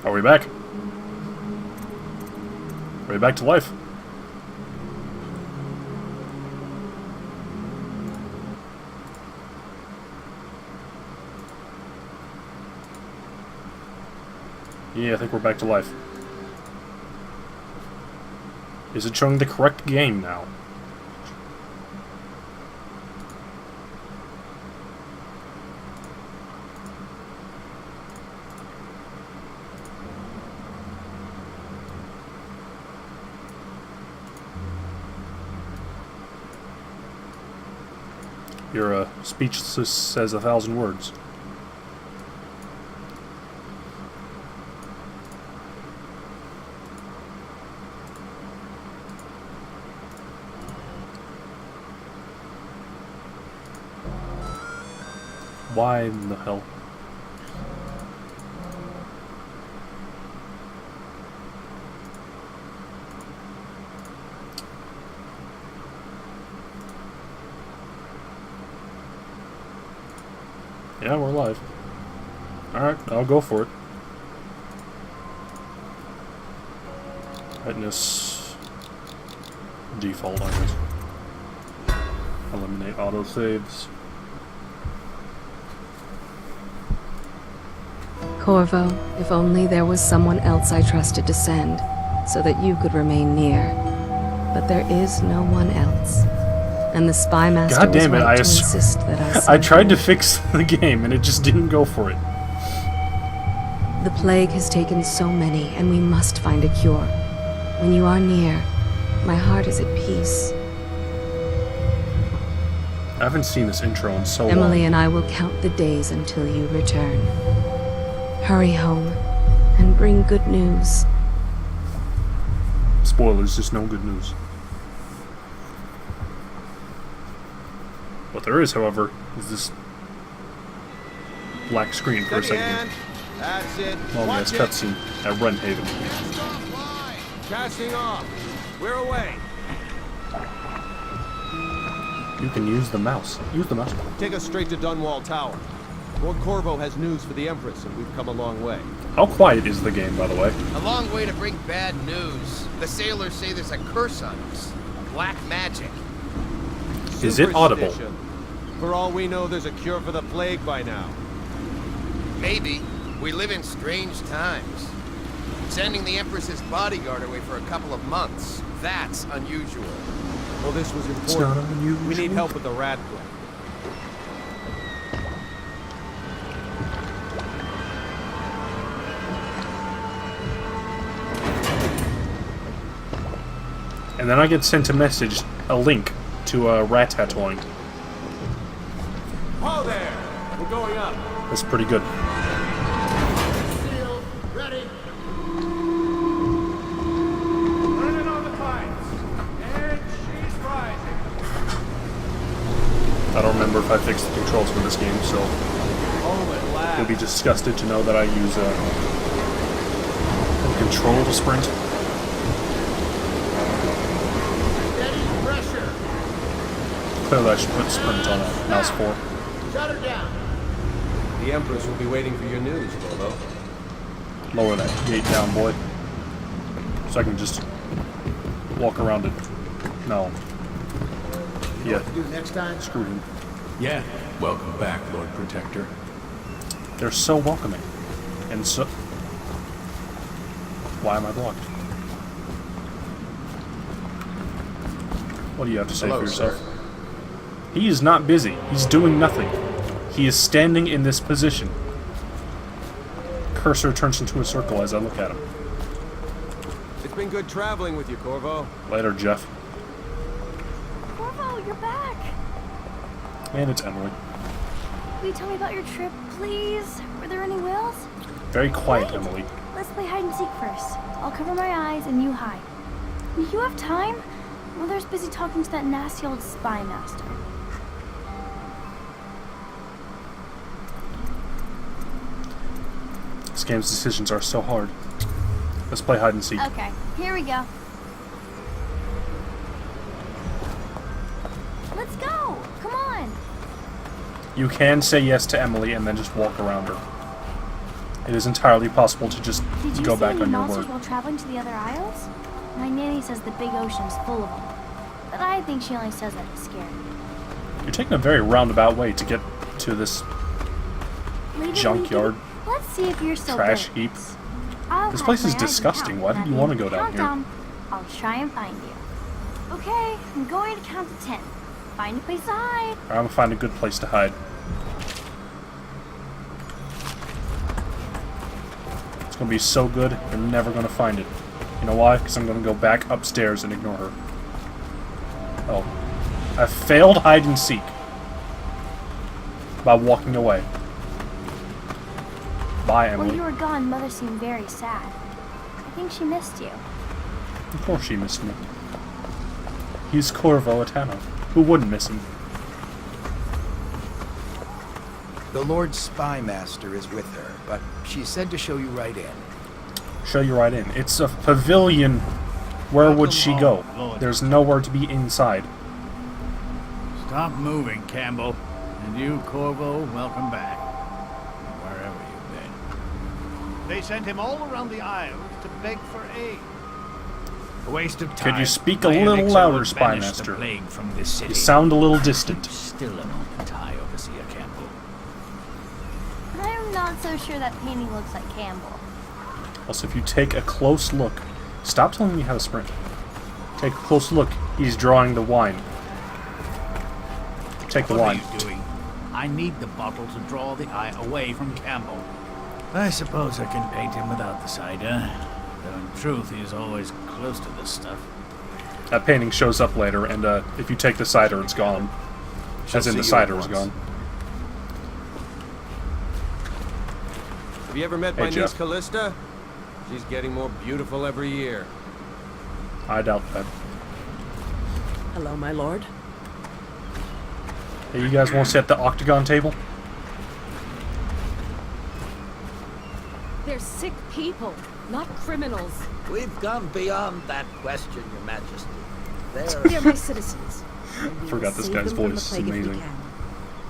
Are we back? Are we back to life? Yeah, I think we're back to life. Is it showing the correct game now? Your speech says 1,000 words. Why in the hell? Yeah, we're live. Alright, I'll go for it. Fitness. Default, I guess. Eliminate autosaves. Corvo, if only there was someone else I trusted to send, so that you could remain near. But there is no one else. And the spy master God damn it, was right to insist that I I send tried to you. fix the game and it just didn't go for it. The plague has taken so many, and we must find a cure. When you are near, my heart is at peace. I haven't seen this intro in so Emily long. and I will count the days until you return. Hurry home, and bring good news. Spoilers, just no good news. What there is, however, is this black screen for a second. That's it. Long ass cutscene at Renhaven. Casting off. We're away. You can use the mouse. Use the mouse. Take us straight to Dunwall Tower. Lord Corvo has news for the Empress, and we've come a long way. How quiet is the game, by the way? A long way to bring bad news. The sailors say there's a curse on us. Black magic. Is it audible? Superstition. For all we know, there's a cure for the plague by now. Maybe. We live in strange times. Sending the Empress's bodyguard away for a couple of months. That's unusual. Well, this was It's not important. unusual. We need help with the rat plague. And then I get sent a message, a link to rat tattooing. Oh, there! We're going up. That's pretty good. Sealed. Ready. Turning on the pipes. And she's rising. I don't remember if I fixed the controls for this game, so Oh, at last. you'll be disgusted to know that I use a control to sprint. Steady pressure. Clearly I should put sprint on a mouse 4. Shut her down. The Empress will be waiting for your news, Corvo. Lower that gate down, boy. So I can just walk around it. No. Yeah, Do next time? screw him. Yeah. Welcome back, Lord Protector. They're so welcoming. And so... Why am I blocked? What do you have to say Hello, for yourself? sir. He is not busy. He's doing nothing. He is standing in this position. Cursor turns into a circle as I look at him. It's been good traveling with you, Corvo. Later, Jeff. Corvo, you're back! And it's Emily. Will you tell me about your trip, please? Were there any whales? Very quiet, Wait. Emily. Let's play hide and seek first. I'll cover my eyes and you hide. You have time? Mother's busy talking to that nasty old spy master. This game's decisions are so hard. Let's play hide and seek. Okay, here we go. Let's go! Come on! You can say yes to Emily and then just walk around her. it is entirely possible to just Did you go see back any on your monsters word. while traveling to the other isles? My nanny says the big ocean's full of them. But I think she only says that to scare me. You're taking a very roundabout way to get to this Later, junkyard Lincoln, let's see if you're so trash good at heap. this. I'll This have place my is eyes and disgusting. count, Why and did at you the want end to of go the down here? countdown, I'll try and find you. Okay, I'm going to count to 10. Find a place to hide. I'm gonna find a good place to hide. It's gonna be so good, you're never gonna find it. You know why? Because I'm gonna go back upstairs and ignore her. Oh. I failed hide and seek by walking away. Bye, While Emily. you were gone, Mother seemed very sad. I think she missed you. Of course she missed me. He's Corvo Atano. Who wouldn't miss him? The Lord Spy Master is with her, but she said to show you right in. Show you right in. It's a pavilion. Where would she go? There's nowhere to be inside. Stop moving, Campbell. And you, Corvo, welcome back. Wherever you've been. They sent him all around the Isles to beg for aid. A waste of time. Could you speak a My little elixir louder, will Spy banish Master? the plague from this city. You sound a little distant. Still a moment, High Overseer Campbell. I'm not so sure that painting looks like Campbell. Also, if you take a close look... Stop telling me how to sprint. Take a close look. He's drawing the wine. Take the What wine. are you doing? I need the bottle to draw the eye away from Campbell. I suppose I can paint him without the cider. Though in truth, he's always close to this stuff. That painting shows up later, and if you take the cider, it's gone. As in, see the you cider at is once. gone. Have you ever met Hey, my Jeff. niece Callista? She's getting more beautiful every year. I doubt that. Hello, my lord. Hey, you guys want to sit at the octagon table? They're sick people, not criminals. We've gone beyond that question, Your Majesty. They're my citizens. and we Forgot will this save guy's them from voice is the plague if we amazing. can.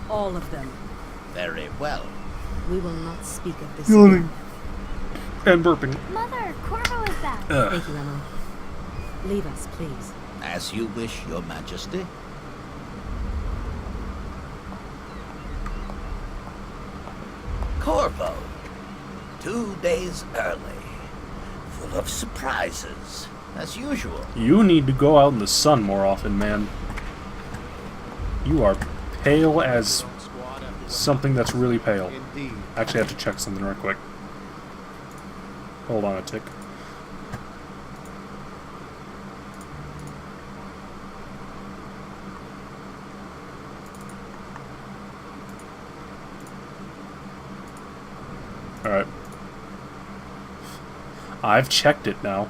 All of them. Very well. We will not speak of this Yawning. again. And burping. Mother, Corvo is back. Thank you, Emily. Leave us, please. As you wish, Your Majesty. Corvo. 2 days early. Full of surprises, as usual. You need to go out in the sun more often, man. You are pale as something that's really pale. Indeed. Actually, I have to check something real quick. Hold on a tick. Alright. I've checked it now.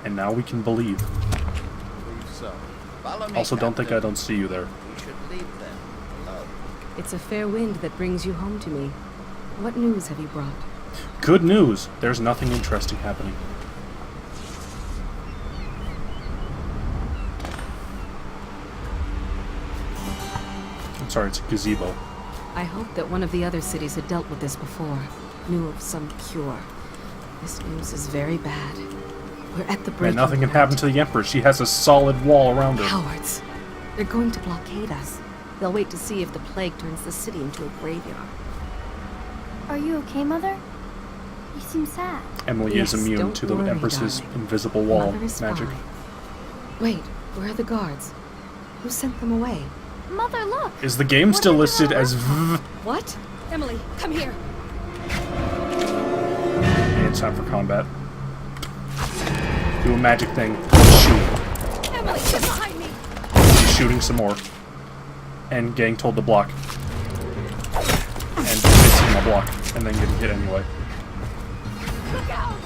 And now we can believe. Believe so. Follow me, Also, don't think I Captain. don't see you there. We should leave them alone. It's a fair wind that brings you home to me. What news have you brought? Good news! There's nothing interesting happening. I'm sorry, it's a gazebo. I hoped that one of the other cities had dealt with this before, knew of some cure. This news is very bad. We're at the Man, breaking nothing can point. happen to the Empress. She has a solid wall around her. Cowards. They're going to blockade us. They'll wait to see if the plague turns the city into a graveyard. Are you okay, Mother? You seem sad. Emily Yes, is immune don't to the worry, Empress's darling. invisible wall Mother is magic. fine. Wait, where are the guards? Who sent them away? Mother, look! Is the game What still happened to listed our as laptop? V? What? Emily, come here. And it's time for combat. Do a magic thing. Shoot. Emily, get behind me! She's shooting some more. And getting told to block. And missing my block. And then getting hit anyway. Look out!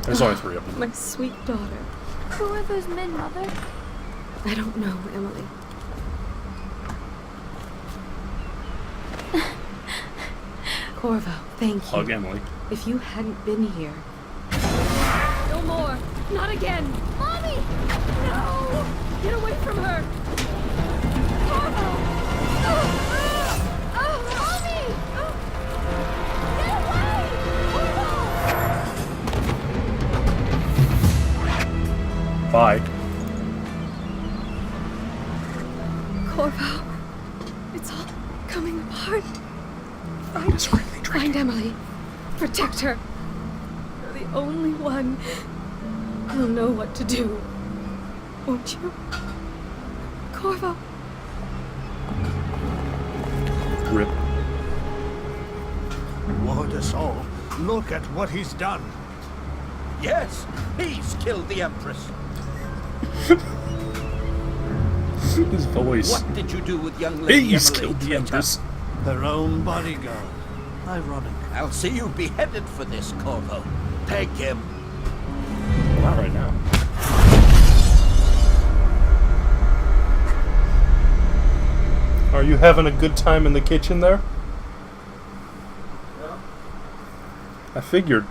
There's only 3 of them. My sweet daughter. Who are those men, Mother? I don't know, Emily. Corvo, thank you. Hug Emily. If you hadn't been here... No more. Not again. Mommy! No! Get away from her! Corvo! Mommy! Get away! Corvo! Bye. Corvo, it's all coming apart. Find Emily. Protect her. You're the only one who'll know what to do. Won't you? Corvo. Rip. Lord us all, look at what he's done. Yes, he's killed the Empress. His voice. What did you do with young Lady He's Emily? killed the Empress. Her own bodyguard. Ironic. I'll see you beheaded for this, Corvo. Take him. Not right now. Are you having a good time in the kitchen there? Yeah. I figured.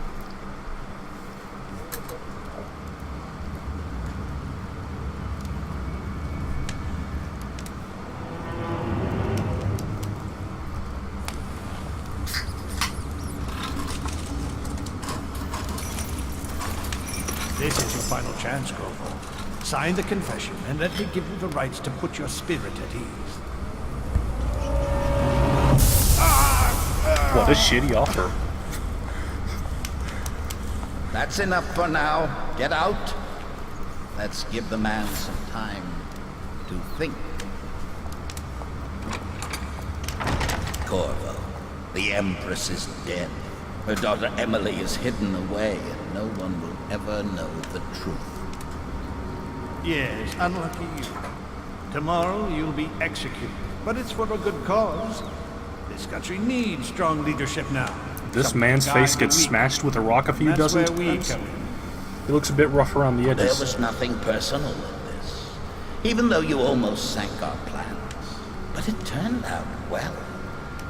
This is your final chance, Corvo. Sign the confession, and let me give you the rights to put your spirit at ease. What a shitty offer. That's enough for now. Get out. Let's give the man some time to think. Corvo, the Empress is dead. Her daughter Emily is hidden away, and no one will ever know the truth. Yes, unlucky you. Tomorrow you'll be executed, but it's for a good cause. This country needs strong leadership now. This Something man's to face guide gets the weak. smashed with a rock a few That's dozen where we times. come in. He looks a bit rough around the There edges. was nothing personal in this, even though you almost sank our plans. But it turned out well.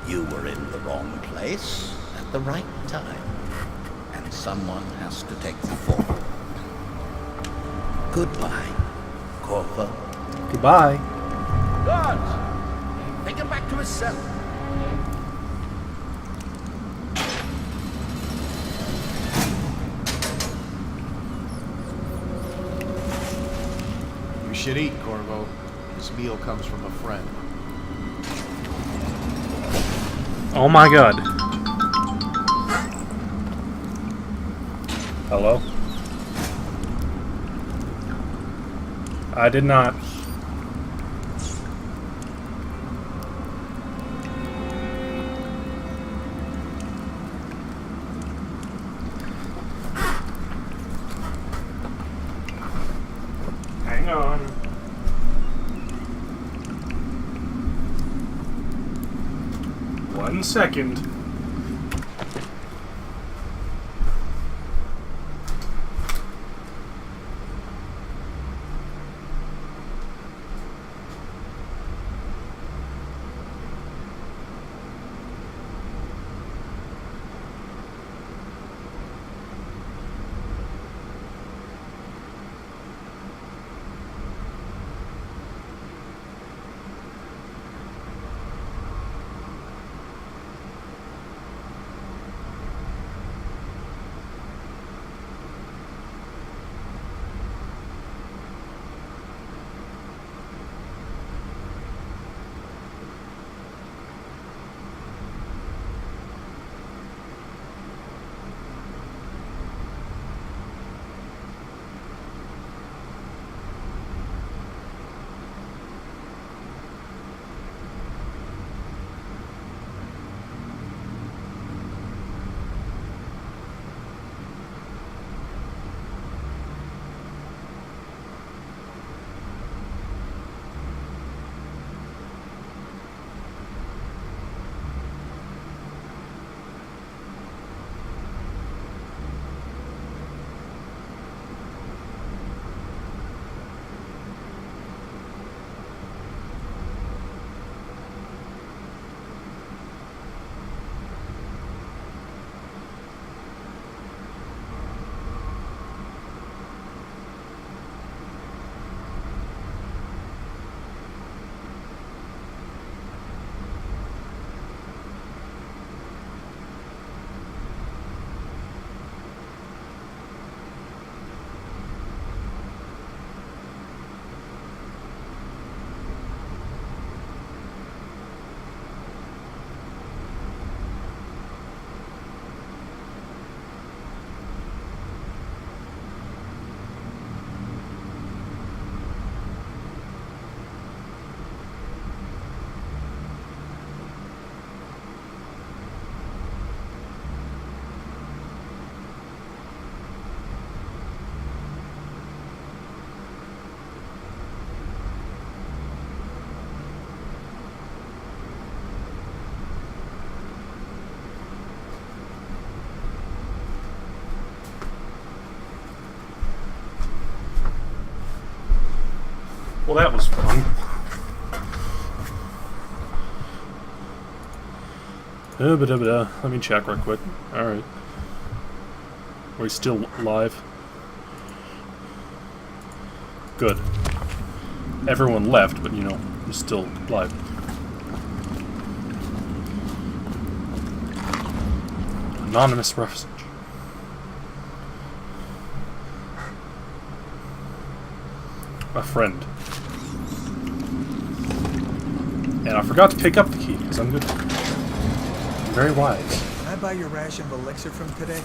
You were in the wrong place at the right time, and someone has to take the fall. Goodbye, Corvo. Goodbye. Guards! Take him back to his cell. You should eat, Corvo. This meal comes from a friend. Oh my god. Hello? I did not. Hang on. One second. Well, that was fun. Let me check real quick. Alright. We're still live. Good. Everyone left, but you know, we're still live. Anonymous message. My friend. And I forgot to pick up the key, because I'm good. I'm very wise. Can I buy your ration of elixir from today?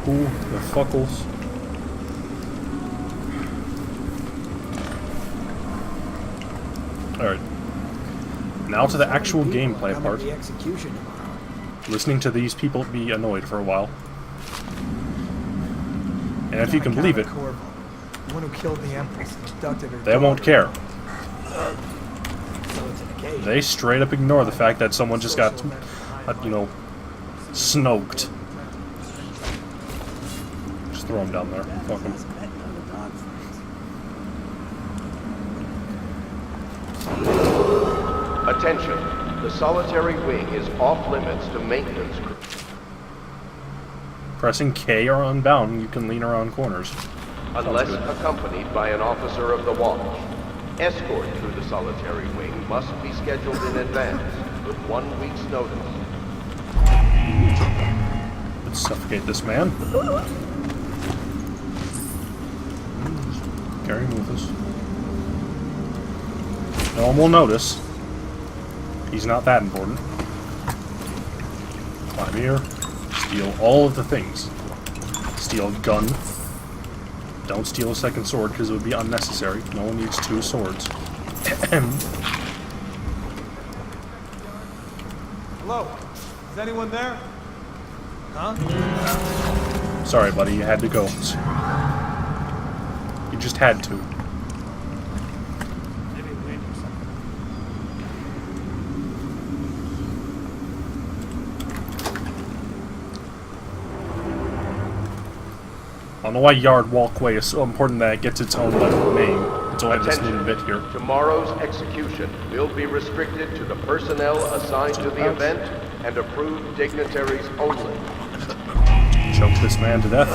Ooh, the fuckles. Alright. Now to the actual gameplay part. The execution tomorrow. Listening to these people be annoyed for a while. And if you can believe it, Corvo, the one who killed the Empress and abducted her they won't care. So it's an occasion. They straight up ignore the fact that someone just got, you know, snoked. Just throw him down there. Fuck him. Attention. The solitary wing is off limits to maintenance crew. Pressing K or unbound, you can lean around corners. Unless accompanied by an officer of the watch. Escort through the solitary wing must be scheduled in advance with 1 week's notice. Let's suffocate this man. Carry him with us. No one will notice. He's not that important. Climb here. Steal all of the things. Steal a gun. Don't steal a second sword because it would be unnecessary. No one needs 2 swords. Hello? Is anyone there? Huh? Sorry, buddy, you had to go. You just had to. I don't know why yard walkway is so important that it gets its own name. It's only this little bit here. Tomorrow's execution will be restricted to the personnel assigned to the event and approved dignitaries only. Choke this man to death.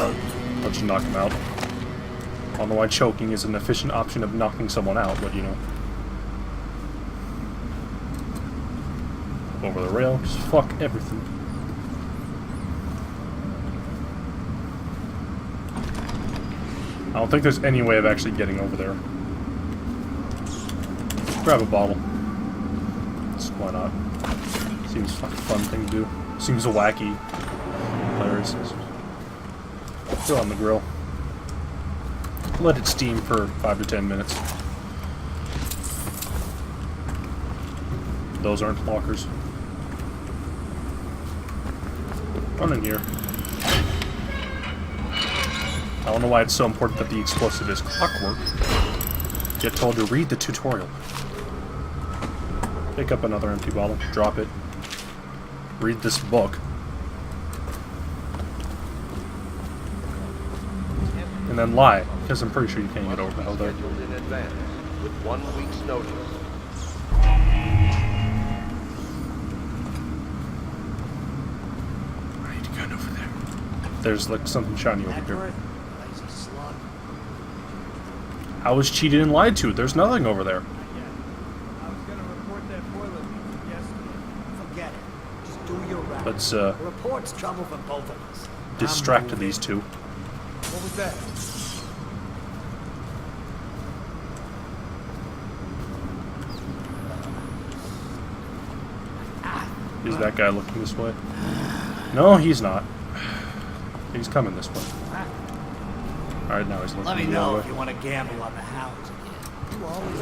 Let's just knock him out. I don't know why choking is an efficient option of knocking someone out, but you know. Over the rail, just fuck everything. I don't think there's any way of actually getting over there. Grab a bottle. Just why not? Seems like a fun thing to do. Seems wacky. Hilarious. Throw it on the grill. Let it steam for 5 to 10 minutes. Those aren't lockers. Run in here. I don't know why it's so important that the explosive is clockwork. Get told to read the tutorial. Pick up another empty bottle, drop it. Read this book. And then lie, because I'm pretty sure you can't get over there. Scheduled in advance with 1 week's notice. I need a gun over there. There's like something shiny over here. I was cheated and lied to. There's nothing over there. I was gonna report that boiler yesterday. Forget it. Just do your round. Let's Report's trouble for both of us. distract these two. What was that? Is that guy looking this way? No, he's not. He's coming this way. Alright, now he's looking Let me the know other if way. you want to gamble on the house again. You always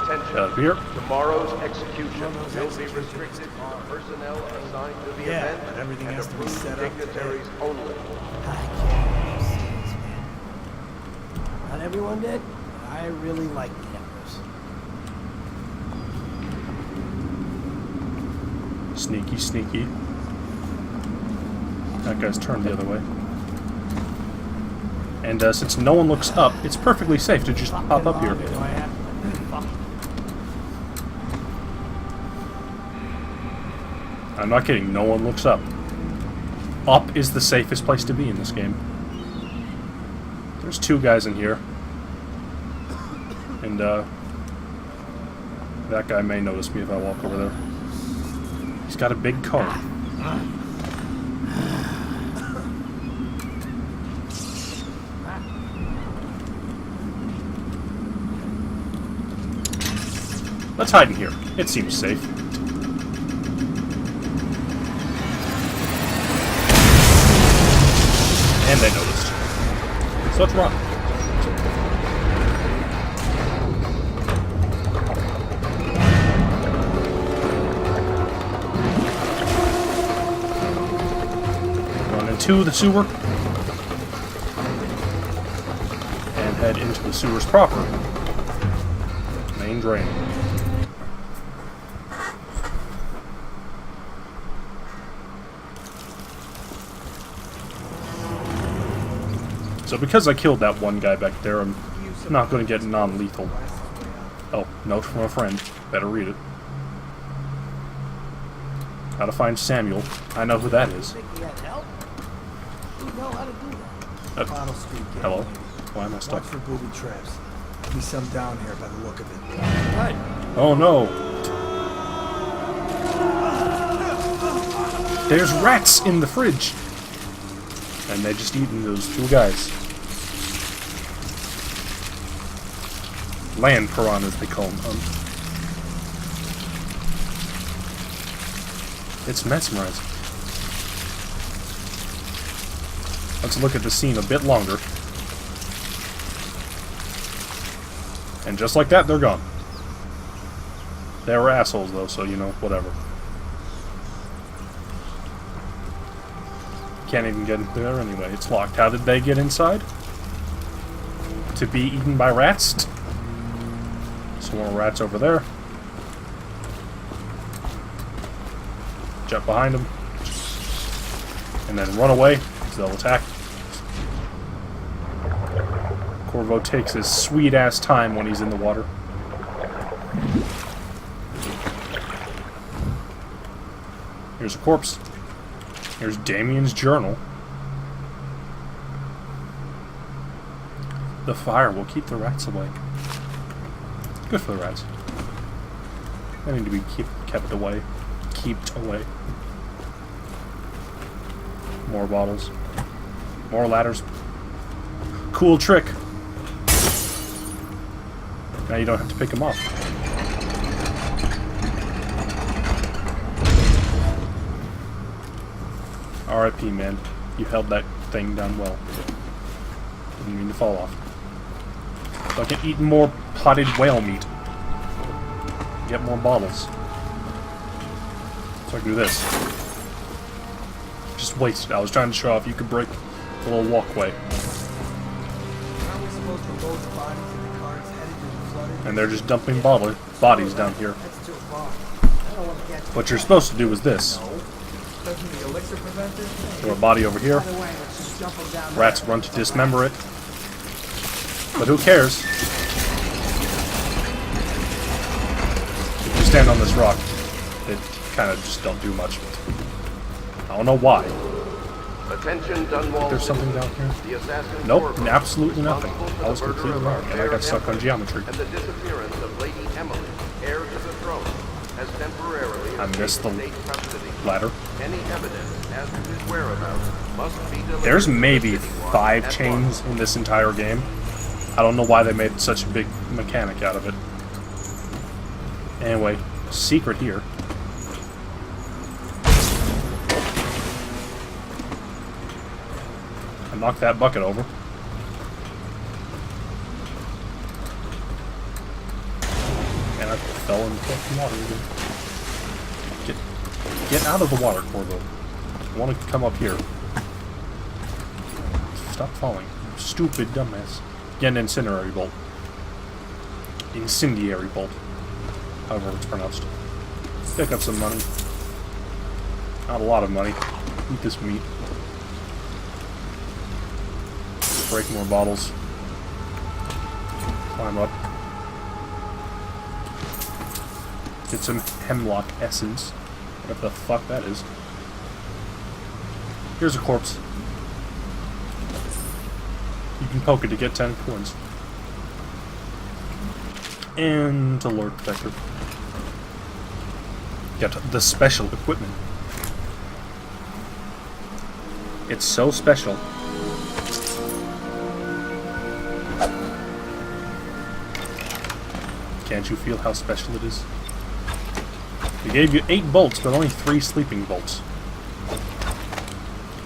Attention. Up here. Tomorrow's execution will be restricted to the personnel assigned to the Yeah, event but everything and has to be approved set up dignitaries only. I can't see, man. Not everyone did, but I really like the Empress. Sneaky, sneaky. That guy's turned the other way. And since no one looks up, it's perfectly safe to just pop up here. I'm not kidding, no one looks up. Up is the safest place to be in this game. There's two guys in here. And that guy may notice me if I walk over there. He's got a big car. Let's hide in here. It seems safe. And they noticed. So let's run. Run into the sewer. And head into the sewers proper. Main drain. So because I killed that one guy back there, I'm not going to get non-lethal. Oh, note from a friend. Better read it. How to find Samuel. I know who that is. Hello? Why am I stuck? Watch for booby traps. Be some down here by the look of it. Oh no! There's rats in the fridge! And they just eaten those two guys. Land piranhas, they call them. It's mesmerizing. Let's look at the scene a bit longer. And just like that, they're gone. They were assholes, though, so, you know, whatever. Can't even get in there anyway. It's locked. How did they get inside? To be eaten by rats? Some more rats over there. Jump behind them. And then run away, because they'll attack. Corvo takes his sweet-ass time when he's in the water. Here's a corpse. Here's Damien's journal. The fire will keep the rats away. Good for the rats. They need to be kept away. Kept away. More bottles. More ladders. Cool trick. Now you don't have to pick them up. R.I.P. man. You held that thing down well. Didn't mean to fall off. So I can eat more potted whale meat. Get more bottles. So I can do this. Just wasted. I was trying to show off you could break the little walkway. And they're just dumping bodies down here. What you're supposed to do is this. Throw a body over here. Rats run to dismember it. But who cares? If you stand on this rock, it kind of just don't do much. I don't know why. Attention, Dunwall. There's something down here. The assassin Nope, absolutely nothing. I was completely wrong, and I got stuck on geometry. And the disappearance of Lady Emily, heir to the throne, has temporarily I missed the ladder. Any evidence as to his whereabouts must be delivered. There's maybe 5 chains in this entire game. I don't know why they made such a big mechanic out of it. Anyway, secret here. I knocked that bucket over. And I fell in the fucking water again. Get out of the water, Corvo. I want to come up here. Stop falling. Stupid dumbass. Get an incendiary bolt. Incendiary bolt. However it's pronounced. Pick up some money. Not a lot of money. Eat this meat. break more bottles. Climb up. Get some hemlock essence. Whatever the fuck that is. Here's a corpse. You can poke it to get 10 coins. And a Lord Protector. Get the special equipment. It's so special. Can't you feel how special it is? They gave you 8 bolts, but only 3 sleeping bolts.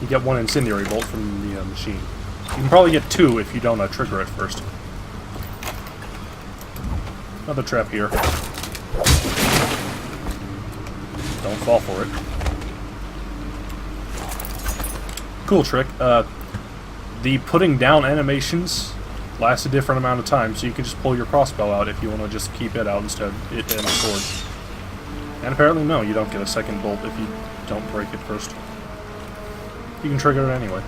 You get 1 incendiary bolt from the machine. You can probably get 2 if you don't trigger it first. Another trap here. Don't fall for it. Cool trick. The putting down animations last a different amount of time, so you can just pull your crossbow out if you want to just keep it out instead of it and the sword. And apparently no, you don't get a second bolt if you don't break it first. You can trigger it anyway.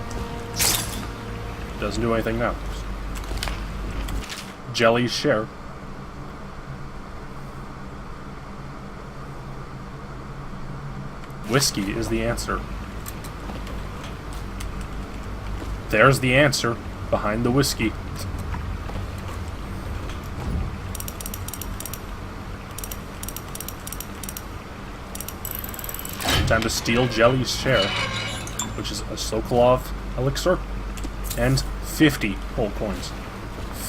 Doesn't do anything now. Jelly's share. Whiskey is the answer. There's the answer behind the whiskey. Time to steal Jelly's share, which is a Sokolov elixir and 50 whole coins.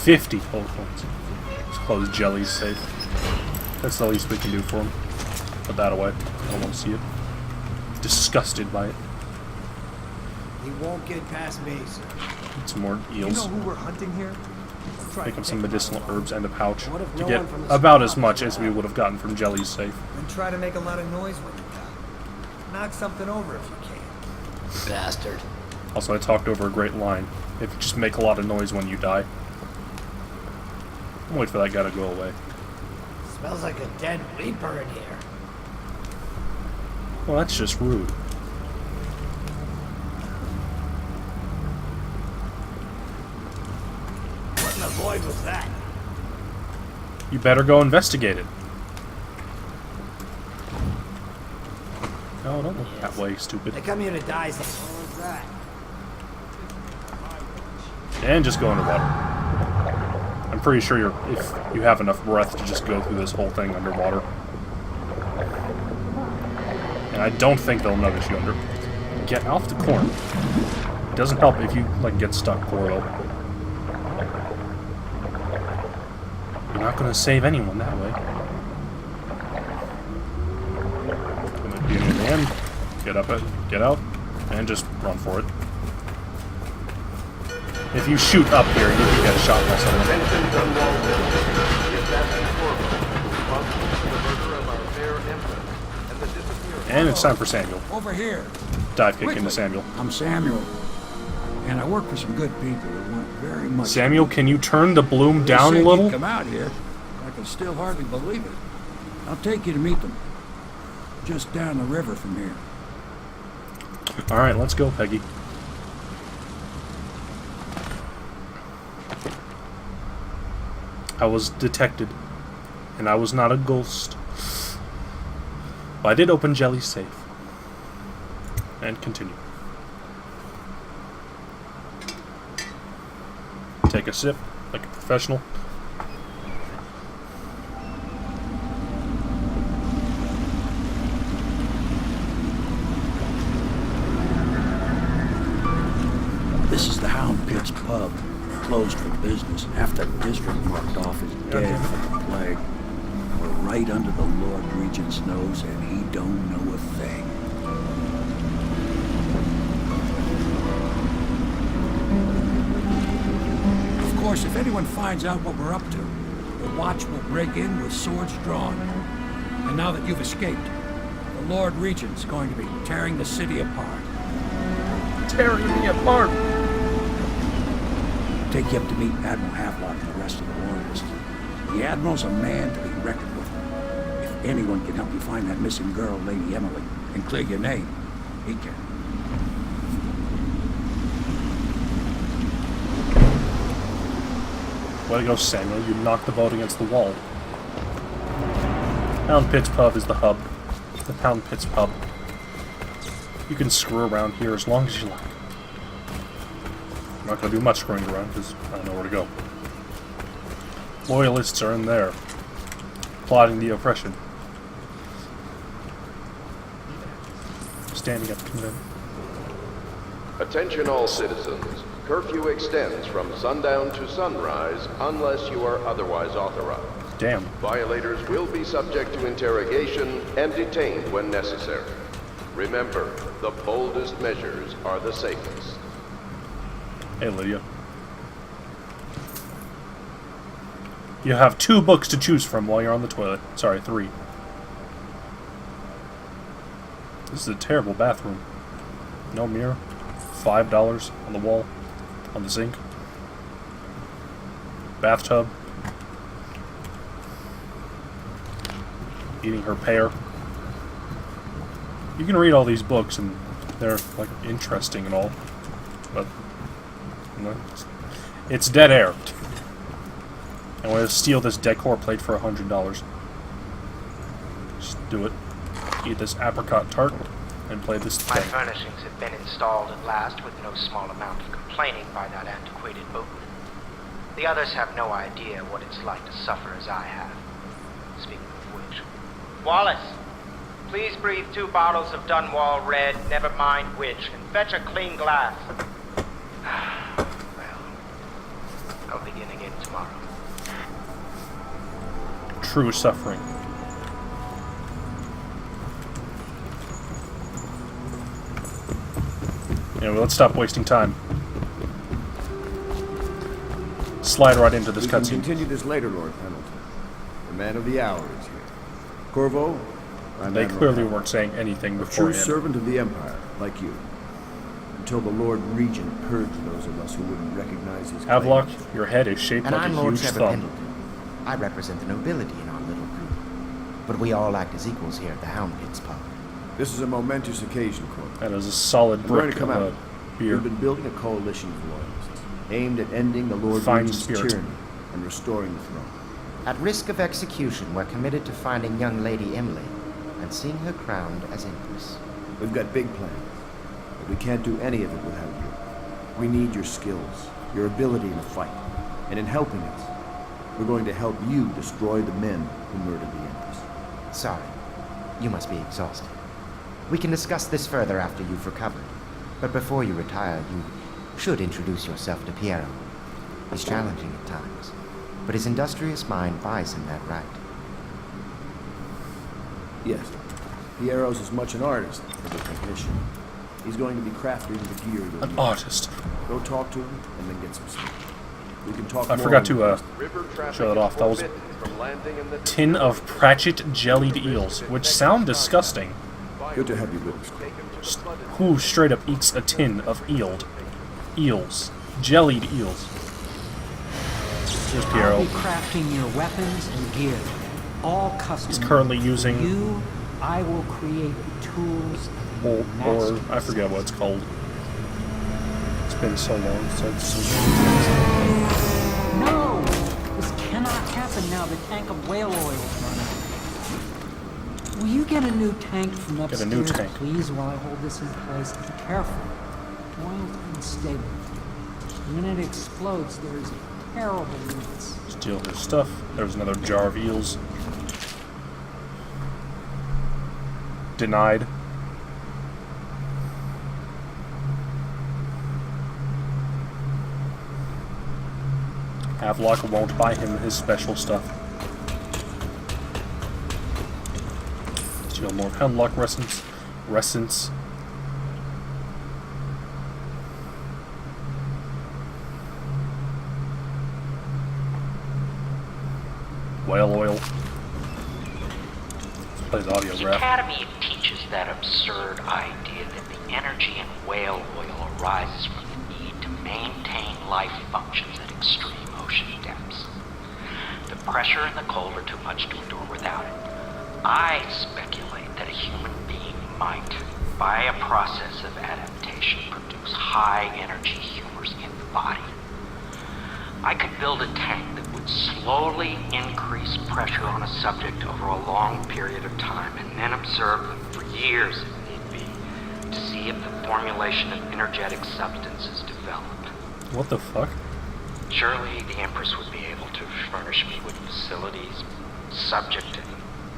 50 whole coins. Let's close Jelly's safe. That's the least we can do for him. Put that away. I don't want to see it. Disgusted by it. He won't get past me, sir. Need some more eels. You know who we're hunting here? Pick up some medicinal herbs and a pouch to get about as much as we would have gotten from Jelly's safe. And try to make a lot of noise when you die. Knock something over if you can. Bastard. Also, I talked over a great line. If you just make a lot of noise when you die. I'll wait for that guy to go away. Smells like a dead reaper in here. Well, that's just rude. What in the void was that? You better go investigate it. No, don't look that way, stupid. They come here to die, so what was that? And just go underwater. I'm pretty sure if you have enough breath to just go through this whole thing underwater. And I don't think they'll notice you under. Get off the corn. It doesn't help if you get stuck, Corvo. You're not going to save anyone that way. Gonna be near the end. Get out, and just run for it. If you shoot up here, you can get shot by someone. And it's time for Samuel. Over here. Dive kick into Samuel. I'm Samuel, and I work for some good people who want very much. Samuel, can you turn the bloom down a They said little? you'd come out here. I can still hardly believe it. I'll take you to meet them. Just down the river from here. All right, let's go, Peggy. I was detected, and I was not a ghost. But I did open Jelly's safe. And continue. Take a sip, like a professional. This is the Hound Pit's pub, closed for business after the district marked off as dead from the plague. We're right under the Lord Regent's nose, and he don't know a thing. Of course, if anyone finds out what we're up to, the watch will break in with swords drawn. And now that you've escaped, the Lord Regent's going to be tearing the city apart. Tearing me apart! Take you up to meet Admiral Havelock and the rest of the Loyalists. The Admiral's a man to be reckoned with. If anyone can help you find that missing girl, Lady Emily, and clear your name, he can. Way to go, Samuel. You knocked the boat against the wall. Pound Pit's Pub is the hub. The Pound Pit's Pub. You can screw around here as long as you like. I'm not going to do much screwing around because I don't know where to go. Loyalists are in there, plotting the oppression. Standing up to them. Attention all citizens. Curfew extends from sundown to sunrise unless you are otherwise authorized. Damn. Violators will be subject to interrogation and detained when necessary. Remember, the boldest measures are the safest. Hey, Lydia. You have 2 books to choose from while you're on the toilet. Sorry, 3. This is a terrible bathroom. No mirror. $5 on the wall. On the sink. Bathtub. Eating her pear. You can read all these books and they're like interesting and all, but you know, it's dead air. I'm going to steal this decor plate for $100. Just do it. Eat this apricot tart and play this My thing. furnishings have been installed at last with no small amount of complaining by that antiquated boatman. The others have no idea what it's like to suffer as I have. Speaking of which... Wallace! Please breathe 2 bottles of Dunwall Red, never mind which, and fetch a clean glass. Well, I'll begin again tomorrow. True suffering. Anyway, let's stop wasting time. Slide right into this We can cutscene. continue this later, Lord Pendleton. The man of the hour is here. Corvo, I'm They Admiral clearly Hammond, weren't saying anything a true beforehand. servant of the Empire, like you. Until the Lord Regent purged those of us who wouldn't recognize his Havelock, claims. your head is shaped And like I'm a Lord huge Trevor thumb. Pendleton. I represent the nobility in our little group. But we all act as equals here at the Hound Pit's Pub. This is a momentous occasion, Corvo. That is a solid I'm going brick to come of out. a beer. We've been building a coalition of loyalists, aimed at ending the Lord Fine Regent's spirit. tyranny and restoring the throne. At risk of execution, we're committed to finding young Lady Emily and seeing her crowned as Empress. We've got big plans, but we can't do any of it without you. We need your skills, your ability in a fight, and in helping us, we're going to help you destroy the men who murdered the Empress. Sorry, you must be exhausted. We can discuss this further after you've recovered. But before you retire, you should introduce yourself to Piero. He's challenging at times, but his industrious mind buys him that right. Yes, Piero's as much an artist as a technician. He's going to be crafting the gear you'll An need. artist. Go talk to him and then get some sleep. We can talk I more forgot on to the show that off. That was tin of Pratchett jellied eels, which sound disgusting. Good to have you with us. Who straight up eats a tin of eels? Jellied eels. Here's I'll Piero. be crafting your weapons and gear, all custom. He's currently using... You, I will create the tools Or I forget what it's called. It's been so long since... No! This cannot happen now. The tank of whale oil is running. Will you get a new tank from Get a upstairs, new tank. please, while I hold this in place? Be careful. Oil unstable. When it explodes, there's terrible winds. Steal his stuff. There's another jar of eels. Denied. Havelock won't buy him his special stuff. Steal more Hemlock Resins. Whale oil. Let's play the audio The graph. Academy teaches that absurd idea that the energy in whale oil arises from the need to maintain life functions at extreme ocean depths. The pressure and the cold are too much to endure without it. I speculate that a human being might, by a process of adaptation, produce high energy humors in the body. I could build a tank that Slowly increase pressure on a subject over a long period of time, and then observe them for years if need be, to see if the formulation of energetic substance is developed. What the fuck? Surely the Empress would be able to furnish me with facilities subject to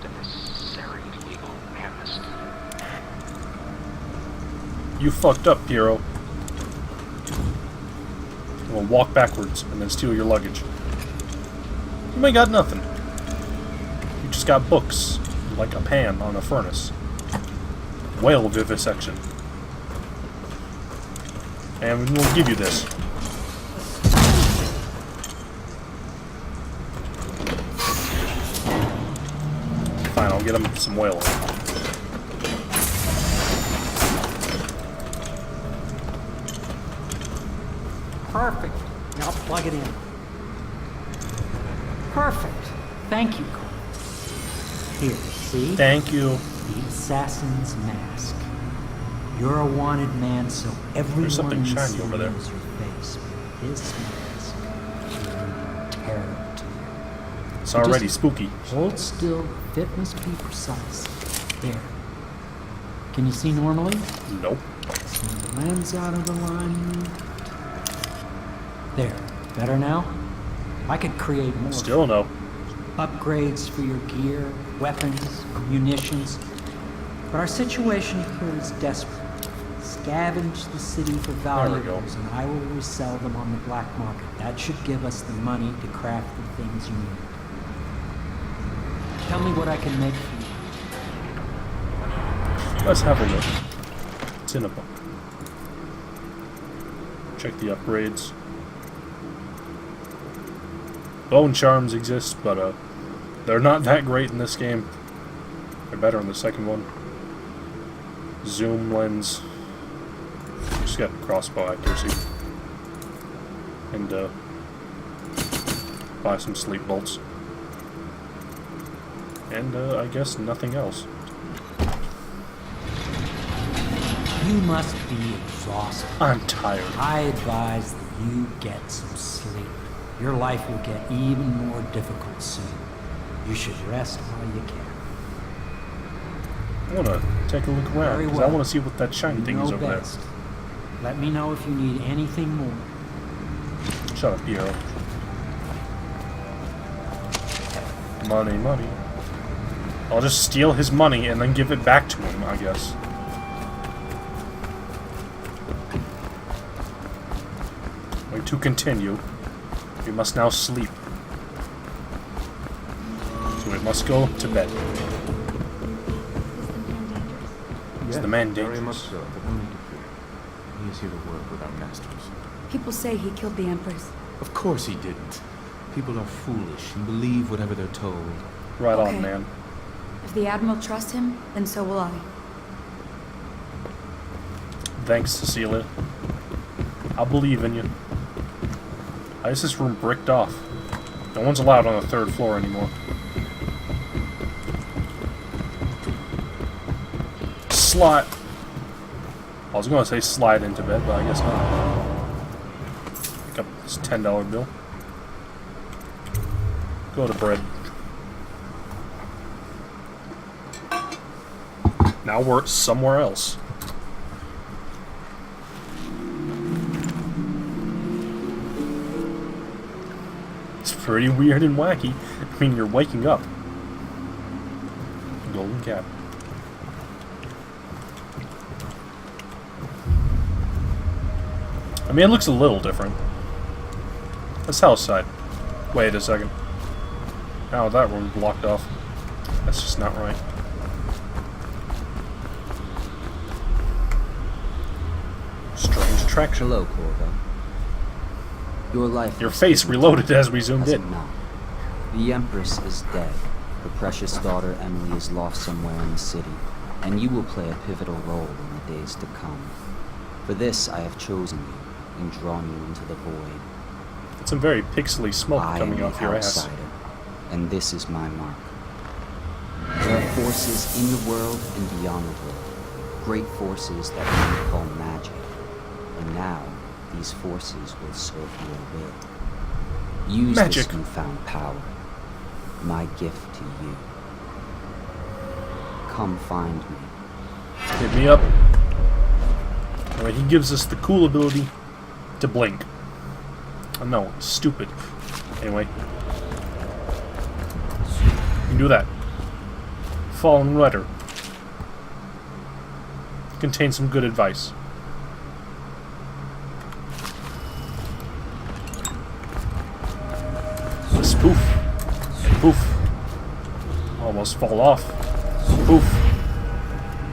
the necessary legal amnesty. You fucked up, Piero. We'll walk backwards and then steal your luggage. You ain't got nothing. You just got books, like a pan on a furnace. Whale vivisection. And we'll give you this. Fine, I'll get him some whale. Perfect. Now plug it in. Perfect. Thank you, Cole. Here, see? Thank you. The assassin's mask. You're a wanted man, so everyone There's something in the shiny city over there. knows your face. But this mask is terror to you. It's So already just spooky. Hold still. Fit must be precise. There. Can you see normally? Nope. Send the lens out of alignment. There. Better now? I could create more. Still no. Upgrades for your gear, weapons, munitions. But our situation here is desperate. Scavenge the city for valuables, and I will resell them on the black market. That should give us the money to craft the things you need. Tell me what I can make for you. Let's have a look. It's in a book. Check the upgrades. Bone charms exist, but they're not that great in this game. They're better in the second one. Zoom lens. Just got crossbow accuracy. And buy some sleep bolts. And I guess nothing else. You must be exhausted. I'm tired. I advise that you get some sleep. Your life will get even more difficult soon. You should rest while you can. I want to take a look around, because I want to see what that shiny thing is over best. Let me know if you need anything more. there. Shut up, Piero. Money, money. I'll just steal his money and then give it back to him, I guess. To continue, we must now sleep. So we must go to bed. Is the man dangerous? Very much so, but no need to fear. He is here to work with our masters. People say he killed the Empress. Of course he didn't. People are foolish and believe whatever they're told. Right Okay. on, man. If the Admiral trusts him, then so will I. Thanks, Cecilia. I believe in you. Why is this room bricked off? No one's allowed on the 3rd floor anymore. Slide. I was going to say slide into bed, but I guess not. Pick up this $10 bill. Go to bread. Now we're somewhere else. It's pretty weird and wacky. I mean, you're waking up. Golden cap. I mean, it looks a little different. That's house side. Wait a second. Oh, that room's blocked off. That's just not right. Strange attraction. Hello, Corvo. Your life. Your face reloaded as we zoomed in. No. The Empress is dead. Her precious daughter Emily is lost somewhere in the city, and you will play a pivotal role in the days to come. For this, I have chosen you and drawn you into the void. It's some very pixely smoke coming off your ass. Outsider, and this is my mark. There are forces in the world and beyond the world, great forces that we call magic. And now, these forces will serve your will. Use Magic. this newfound power. My gift to you. Come find me. Hit me up. Alright, he gives us the cool ability to blink. Oh no, stupid. Anyway. You can do that. Fallen Rudder. Contains some good advice. Spoof. Poof. Almost fall off. Poof.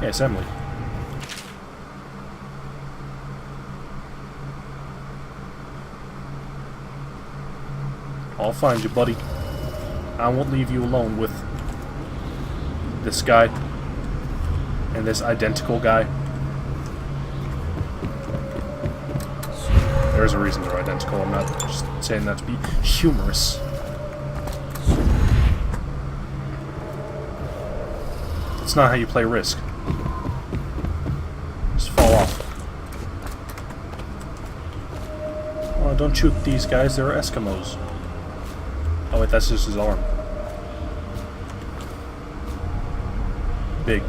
Yes, Emily. I'll find you, buddy. I won't leave you alone with this guy and this identical guy. There's a reason they're identical. I'm not just saying that to be humorous. That's not how you play Risk. Just fall off. Oh, don't shoot these guys. They're Eskimos. Oh wait, that's just his arm. Big.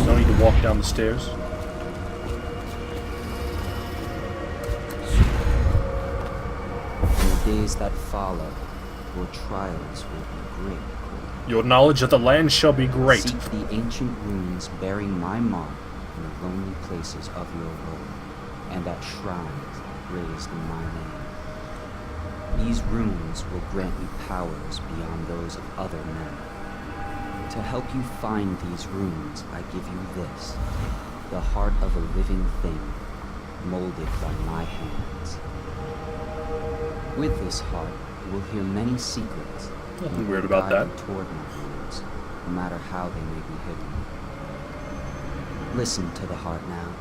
No need to walk down the stairs. In the days that follow, your trials will be great. Your knowledge of the land shall be great. Seek the ancient runes bearing my mark in the lonely places of your world, and at shrines raised in my name. These runes will grant you powers beyond those of other men. To help you find these runes, I give you this, the heart of a living thing, molded by my hands. With this heart, you will hear many secrets. Nothing weird about that. Toward my runes, no matter how they may be hidden. Listen to the heart now,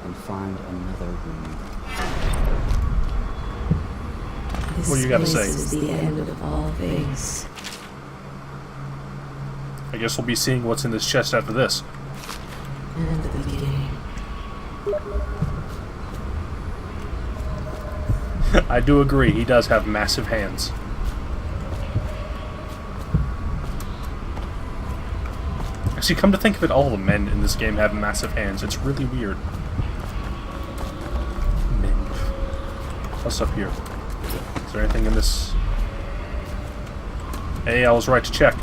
and find another rune. What do you gotta say? This is the end of all things. I guess we'll be seeing what's in this chest after this. And the beginning. I do agree, he does have massive hands. Actually, come to think of it, all the men in this game have massive hands. It's really weird. Men. What's up here? Is there anything in this? Hey, I was right to check.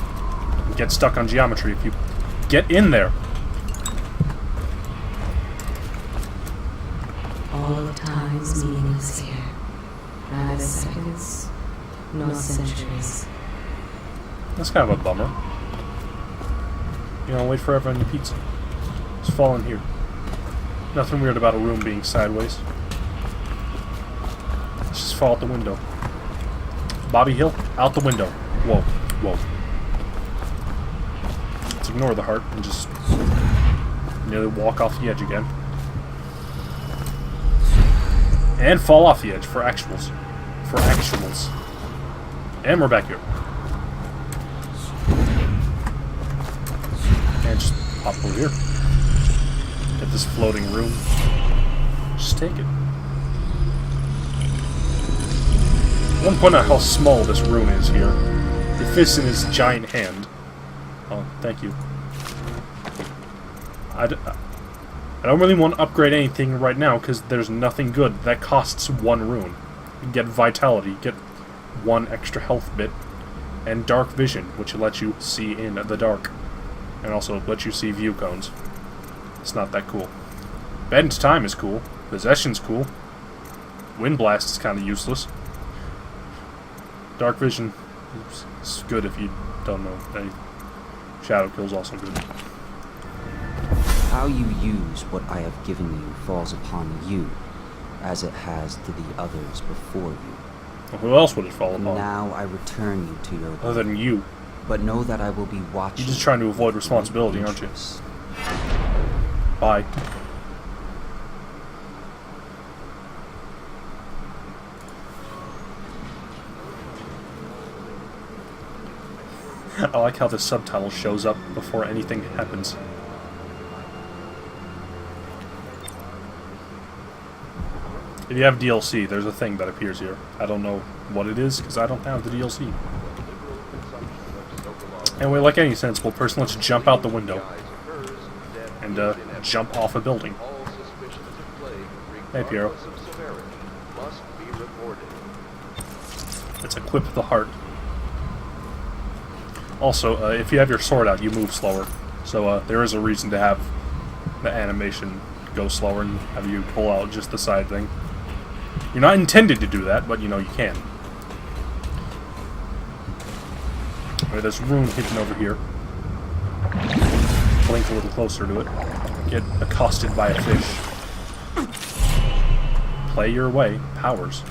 You get stuck on geometry if you get in there. All of time's meaningless here. Neither seconds, nor centuries. That's kind of a bummer. You know, wait forever on your pizza. Just fall in here. Nothing weird about a room being sideways. Let's just fall out the window. Bobby Hill, out the window. Whoa, whoa. Let's ignore the heart and just nearly walk off the edge again. And fall off the edge for actuals. For actuals. And we're back here. And just pop over here. Get this floating room. Just take it. I want to point out how small this room is here. It fits in his giant hand. Oh, thank you. I don't really want to upgrade anything right now because there's nothing good. That costs 1 rune. You get Vitality, get 1 extra health bit, and Dark Vision, which lets you see in the dark. And also lets you see view cones. It's not that cool. Bend Time is cool. Possession's cool. Wind Blast is kind of useless. Dark Vision is good if you don't know any. Shadow Kill's also good. How you use what I have given you falls upon you, as it has to the others before you. Well, who else would it fall upon? Now I return you to your other than you. But know that I will be watching. You're just trying to avoid responsibility, aren't you? Bye. I like how the subtitle shows up before anything happens. If you have DLC, there's a thing that appears here. I don't know what it is, because I don't have the DLC. Anyway, like any sensible person, let's jump out the window. And, jump off a building. Hey, Piero. Let's equip the heart. Also, if you have your sword out, you move slower. So, there is a reason to have the animation go slower and have you pull out just the side thing. You're not intended to do that, but, you know, you can. Alright, there's rune hidden over here. Blink a little closer to it. Get accosted by a fish. Play your way. Powers.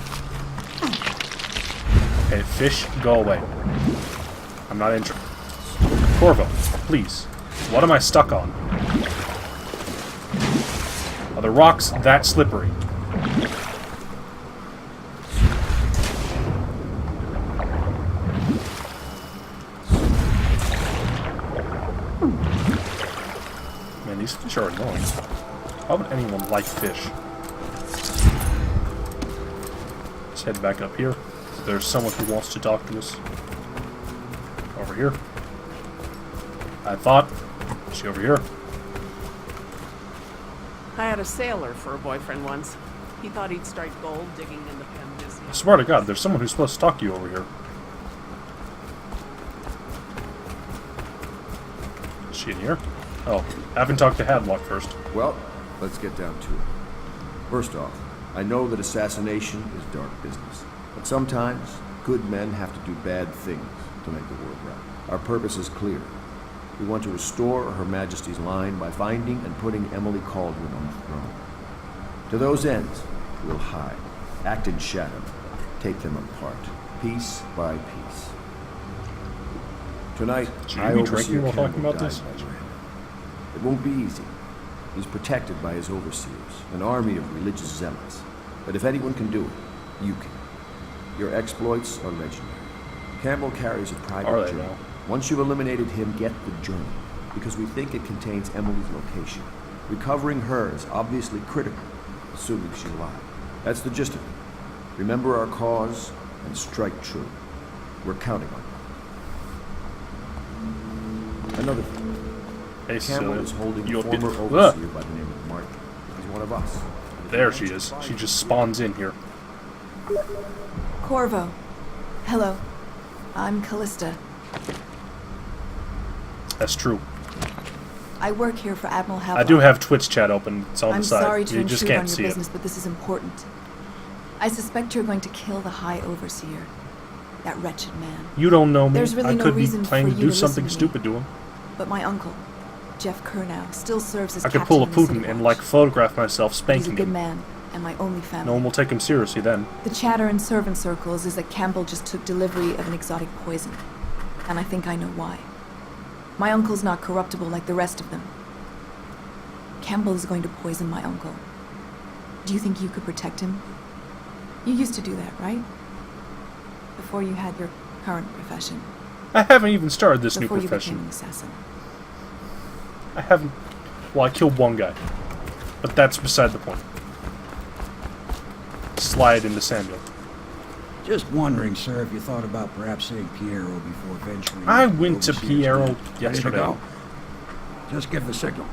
Okay, fish, go away. I'm not interested. Corvo, please. What am I stuck on? Are the rocks that slippery? Man, these fish are annoying. Why would anyone like fish? Let's head back up here. There's someone who wants to talk to us. Over here. I thought. Is she over here? I had a sailor for a boyfriend once. He thought he'd strike gold digging in the Penn. I swear to God, there's someone who's supposed to talk to you over here. Is she in here? Oh, I haven't talked to Hadlock first. Well, let's get down to it. First off, I know that assassination is dark business. But sometimes, good men have to do bad things to make the world right. Our purpose is clear. We want to restore Her Majesty's line by finding and putting Emily Cauldron on the throne. To those ends, we'll hide, act in shadow, take them apart, piece by piece. Tonight, I oversee while talking about this. It won't be easy. He's protected by his overseers, an army of religious zealots. But if anyone can do it, you can. Your exploits are legendary. Campbell carries a private journal. Once you've eliminated him, get the journal, because we think it contains Emily's location. Recovering her is obviously critical, assuming she's alive. That's the gist of it. Remember our cause and strike true. We're counting on you. Another thing. Hey, Campbell is holding a former overseer by the name of Martin. He's one of us. There she is. She just spawns in here. Corvo. Hello. I'm Callista. That's true. I work here for Admiral Havelock. I do have Twitch chat open. It's on I'm the side. sorry to You just intrude can't on your see business, it. but this is important. I suspect you're going to kill the High Overseer. That wretched man. You don't know me. There's really I no could be reason planning for to you do something listen to me. stupid to him. But my uncle, Jeff Kernow, still serves as I could captain pull a in the City Putin and, Watch. like, photograph myself He's a spanking good him. man, and my only family. No one will take him seriously then. The chatter in servant circles is that Campbell just took delivery of an exotic poison. And I think I know why. My uncle's not corruptible like the rest of them. Campbell is going to poison my uncle. Do you think you could protect him? You used to do that, right? Before you had your current profession. I haven't even started this Before new you profession. became an assassin. I haven't... Well, I killed one guy. But that's beside the point. Slide into Samuel. Just wondering, sir, if you thought about perhaps seeing Piero before venturing. I went to overseas Piero camp. Ready to yesterday. go? Just give the signal.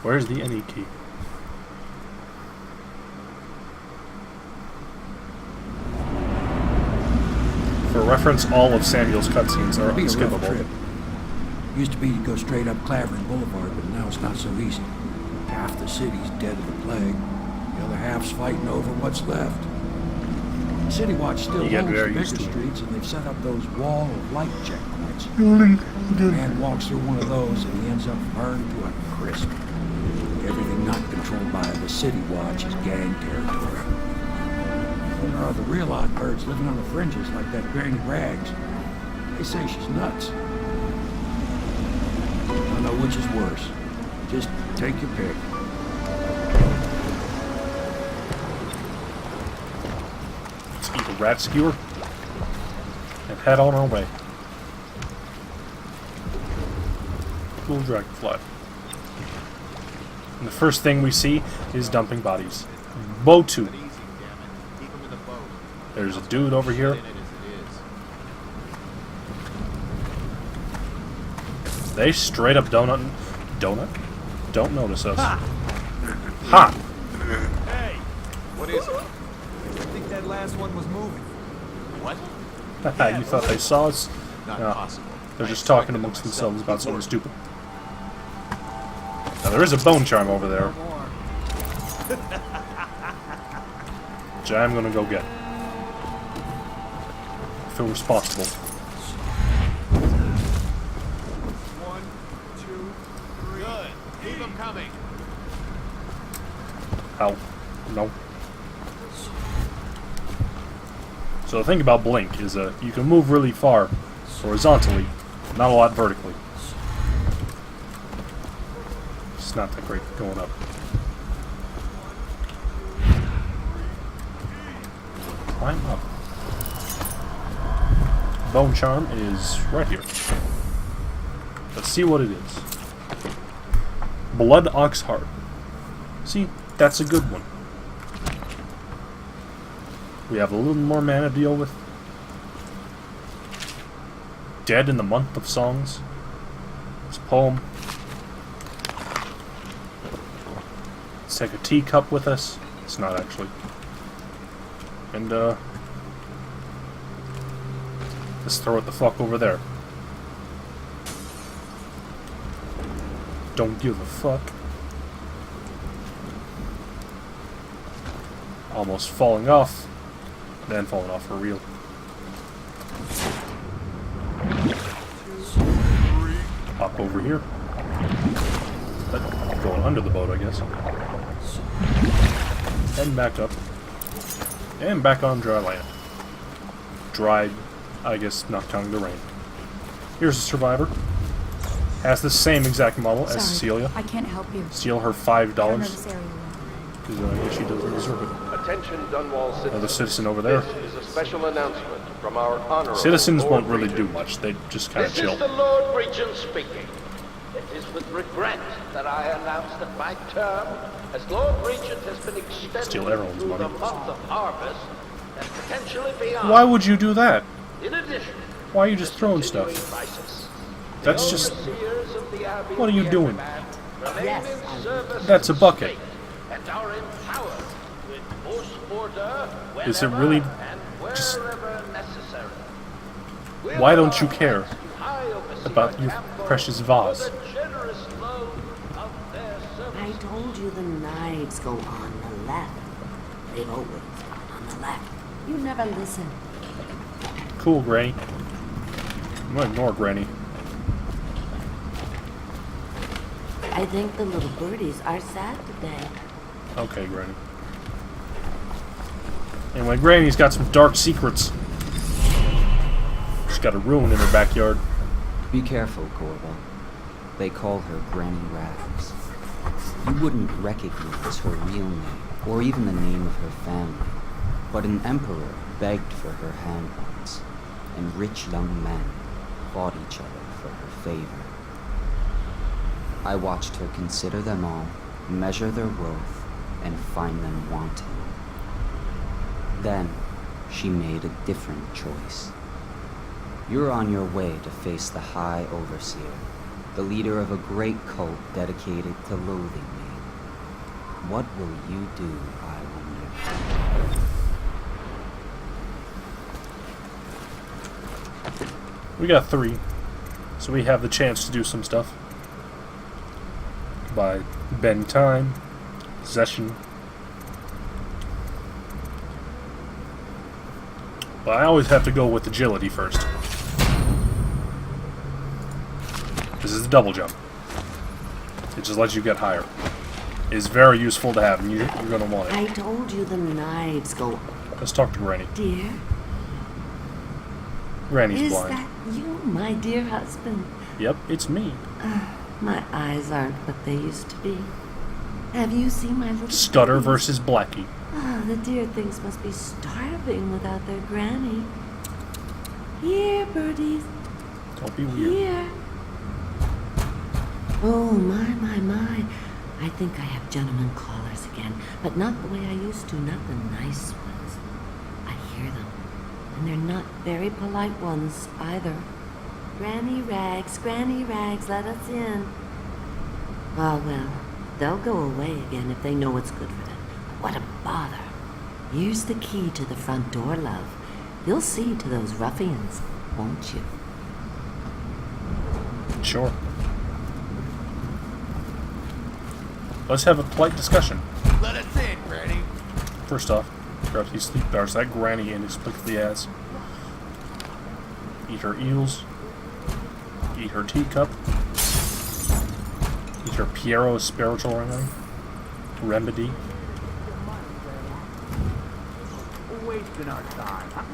Where's the NE key? For reference, all of Samuel's cutscenes are It'll be a rough unskippable. trip. Used to be to go straight up Clavering Boulevard, but now it's not so easy. Half the city's dead of the plague. The other half's fighting over what's left. City Watch still You get owns the very bigger used to it. streets, and they've set up those wall of light checkpoints. A man walks through one of those, and he ends up burned to a crisp. Everything not controlled by the City Watch is gang territory. There are the real odd birds living on the fringes, like that Granny Rags. They say she's nuts. I don't know which is worse. Just take your pick. Let's eat a rat skewer. head on our way. Cool dragonfly. And the first thing we see is dumping bodies. Boat 2. There's a dude over here. They straight up don't notice us. Ha! Hey, what is it? I think that last one was moving. What? You thought they saw us? Not No. possible. They're just talking amongst themselves about something stupid. Now there is a bone charm over there, which I'm gonna go get. I feel responsible. 1, 2, 3. Good. Keep them coming. Ow. No. So the thing about Blink is you can move really far horizontally, not a lot vertically. It's not that great going up. Climb up. Bone charm is right here. Let's see what it is. Blood Ox Heart. See, that's a good one. We have a little more mana to deal with. Dead in the Month of Songs. This poem. Let's take a teacup with us. It's not actually. And let's throw it the fuck over there. Don't give a fuck. Almost falling off. Then falling off for real. Hop over here. Going under the boat, I guess. And back up. And back on dry land. Dried, I guess, not counting the rain. Here's a survivor. Has the same exact model as Cecilia. I can't help you. Steal her $5. Because I guess she doesn't deserve it. Attention, Dunwall citizens. Another citizen over there. This is a special announcement from our honorable Citizens Lord won't really Regent. do much. They just kind of This chill. is the Lord Regent speaking. It is with regret that I announce that my term as Lord Regent has been extended Steal everyone's through money. the month of harvest and potentially beyond. Why would you do that? In addition, Why are you just throwing stuff? crisis, That's just... overseers of the Abbey What are you doing? remain in service That's a bucket. and are empowered to enforce order Is it whenever really and just... wherever necessary. Why don't you care about your precious vase? I told you the knives go on the left. They've always gone on the left. You never listen. Cool, Granny. I'm gonna ignore Granny. I think the little birdies are sad today. Okay, Granny. Anyway, Granny's got some dark secrets. She's got a ruin in her backyard. Be careful, Corvo. They call her Granny Rags. You wouldn't recognize her real name, or even the name of her family, but an emperor begged for her hand once, and rich young men fought each other for her favor. I watched her consider them all, measure their worth, and find them wanting. Then, she made a different choice. You're on your way to face the High Overseer, the leader of a great cult dedicated to loathing me. What will you do, I wonder? We got 3, so we have the chance to do some stuff. By bend time, possession. But I always have to go with agility first. This is the double jump. It just lets you get higher. It's very useful to have, and you're going to want it. I told you the knives go... Let's talk to Granny. Dear? Granny's Is blind. that you, my dear husband? Yep, it's me. My eyes aren't what they used to be. Have you seen my little... Scudder puppies? versus Blackie. Oh, the dear things must be starving without their granny. Here, birdies. Don't be weird. Here. Oh, my. I think I have gentlemen callers again, but not the way I used to, not the nice ones. I hear them, and they're not very polite ones either. Granny Rags, let us in. Oh, well, they'll go away again if they know what's good for them. What a bother. Here's the key to the front door, love. You'll see to those ruffians, won't you? Sure. Let's have a polite discussion. Let us in, Granny. First off, grab these sleep bars that Granny inexplicably has. Eat her eels. Eat her teacup. Eat her Piero's spiritual remedy. We're wasting our time.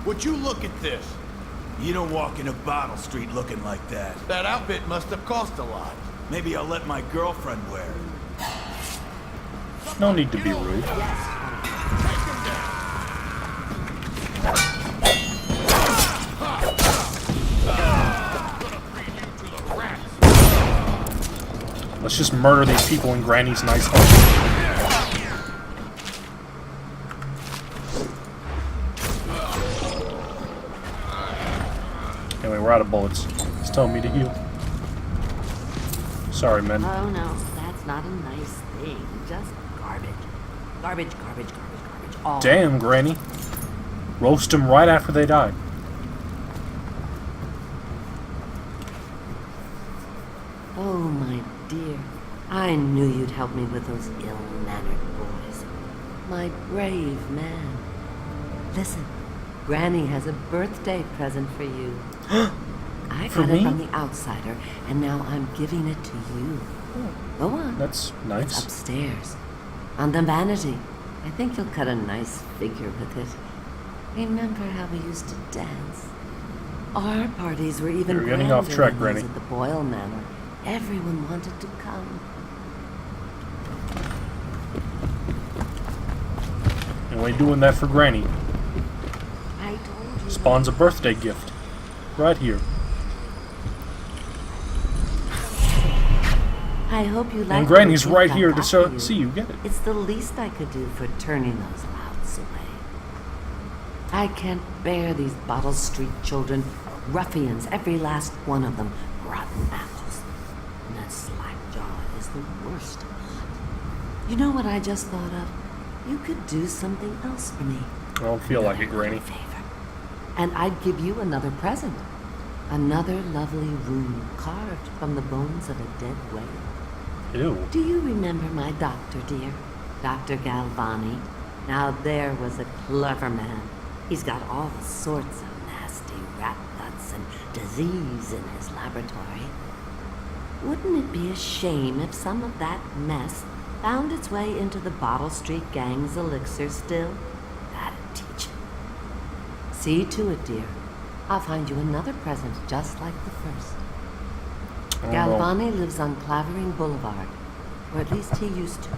Would you look at this? You don't walk into Bottle Street looking like that. That outfit must have cost a lot. Maybe I'll let my girlfriend wear it. No need to be rude. Let's just murder these people in Granny's nice home. Anyway, we're out of bullets. It's telling me to heal. Sorry, men. Oh, no, that's not a nice thing. Just garbage. Garbage. All. Damn, Granny. Roast them right after they die. Oh, my dear. I knew you'd help me with those ill-mannered boys. My brave man. Listen, Granny has a birthday present for you. I For got me? it from the outsider, and now I'm giving it to you. Go on. That's nice. It's upstairs. On the vanity. I think you'll cut a nice figure with it. Remember how we used to dance? Our parties were even You're getting off grander track, than Granny. those at the Boyle Manor. Everyone wanted to come. And we're doing that for Granny. I told you. Spawns a birthday gift. Right here. I hope you like. And Granny's the gift right I here to got for you. see you get it. It's the least I could do for turning those louts away. I can't bear these Bottle Street children, ruffians, every last one of them, rotten apples. And that slack-jaw is the worst. You know what I just thought of? You could do something else for me. I don't feel like it, Granny. And I'd give you another present. Another lovely rune carved from the bones of a dead whale. Ew. Do you remember my doctor, dear? Dr. Galvani? Now there was a clever man. He's got all sorts of nasty rat guts and disease in his laboratory. Wouldn't it be a shame if some of that mess found its way into the Bottle Street gang's elixir still? That'd teach him. See to it, dear. I'll find you another present just like the first. Galvani lives on Clavering Boulevard, or at least he used to.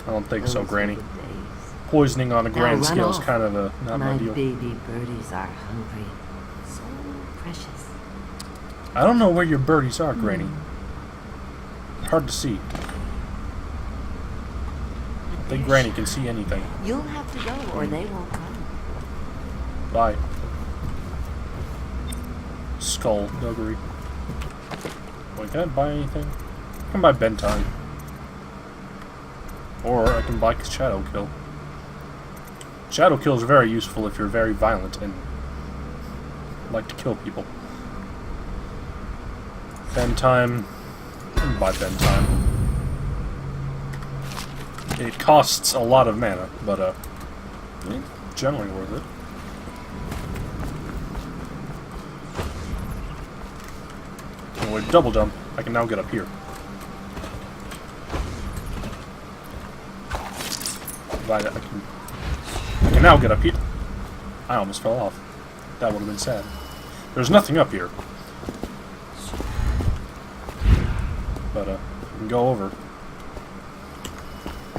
I don't think so, Those Granny. were the days. Poisoning on a Now grand run scale is off. kind of a not My my deal. baby birdies are hungry. So precious. I don't know where your birdies are, Granny. Hard to see. I think Granny can see anything. You'll have to go, or they won't come. Bye. Skullduggery. Wait, can I buy anything? I can buy bedtime. Or I can buy Shadow Kill. Shadow Kill is very useful if you're very violent and like to kill people. Bedtime. I can buy bedtime. It costs a lot of mana, but it's generally worth it. And with double jump, I can now get up here. I can now get up here. I almost fell off. That would have been sad. There's nothing up here. But I can go over.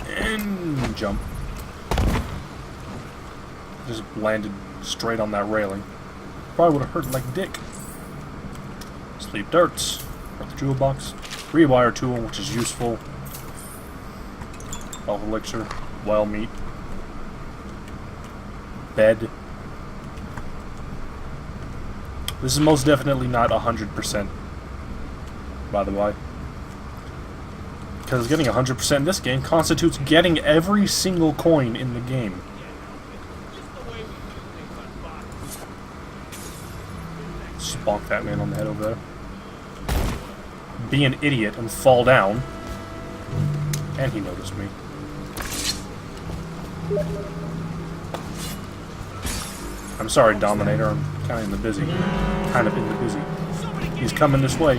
And jump. Just landed straight on that railing. Probably would have hurt like dick. Sleep darts. Got the jewel box. Rewire tool, which is useful. Health elixir. Wild meat. Bed. This is most definitely not 100%, by the way. Because getting 100% in this game constitutes getting every single coin in the game. Bonk that man on the head over there. Be an idiot and fall down. And he noticed me. I'm sorry, Dominator. I'm kind of in the busy. He's coming this way.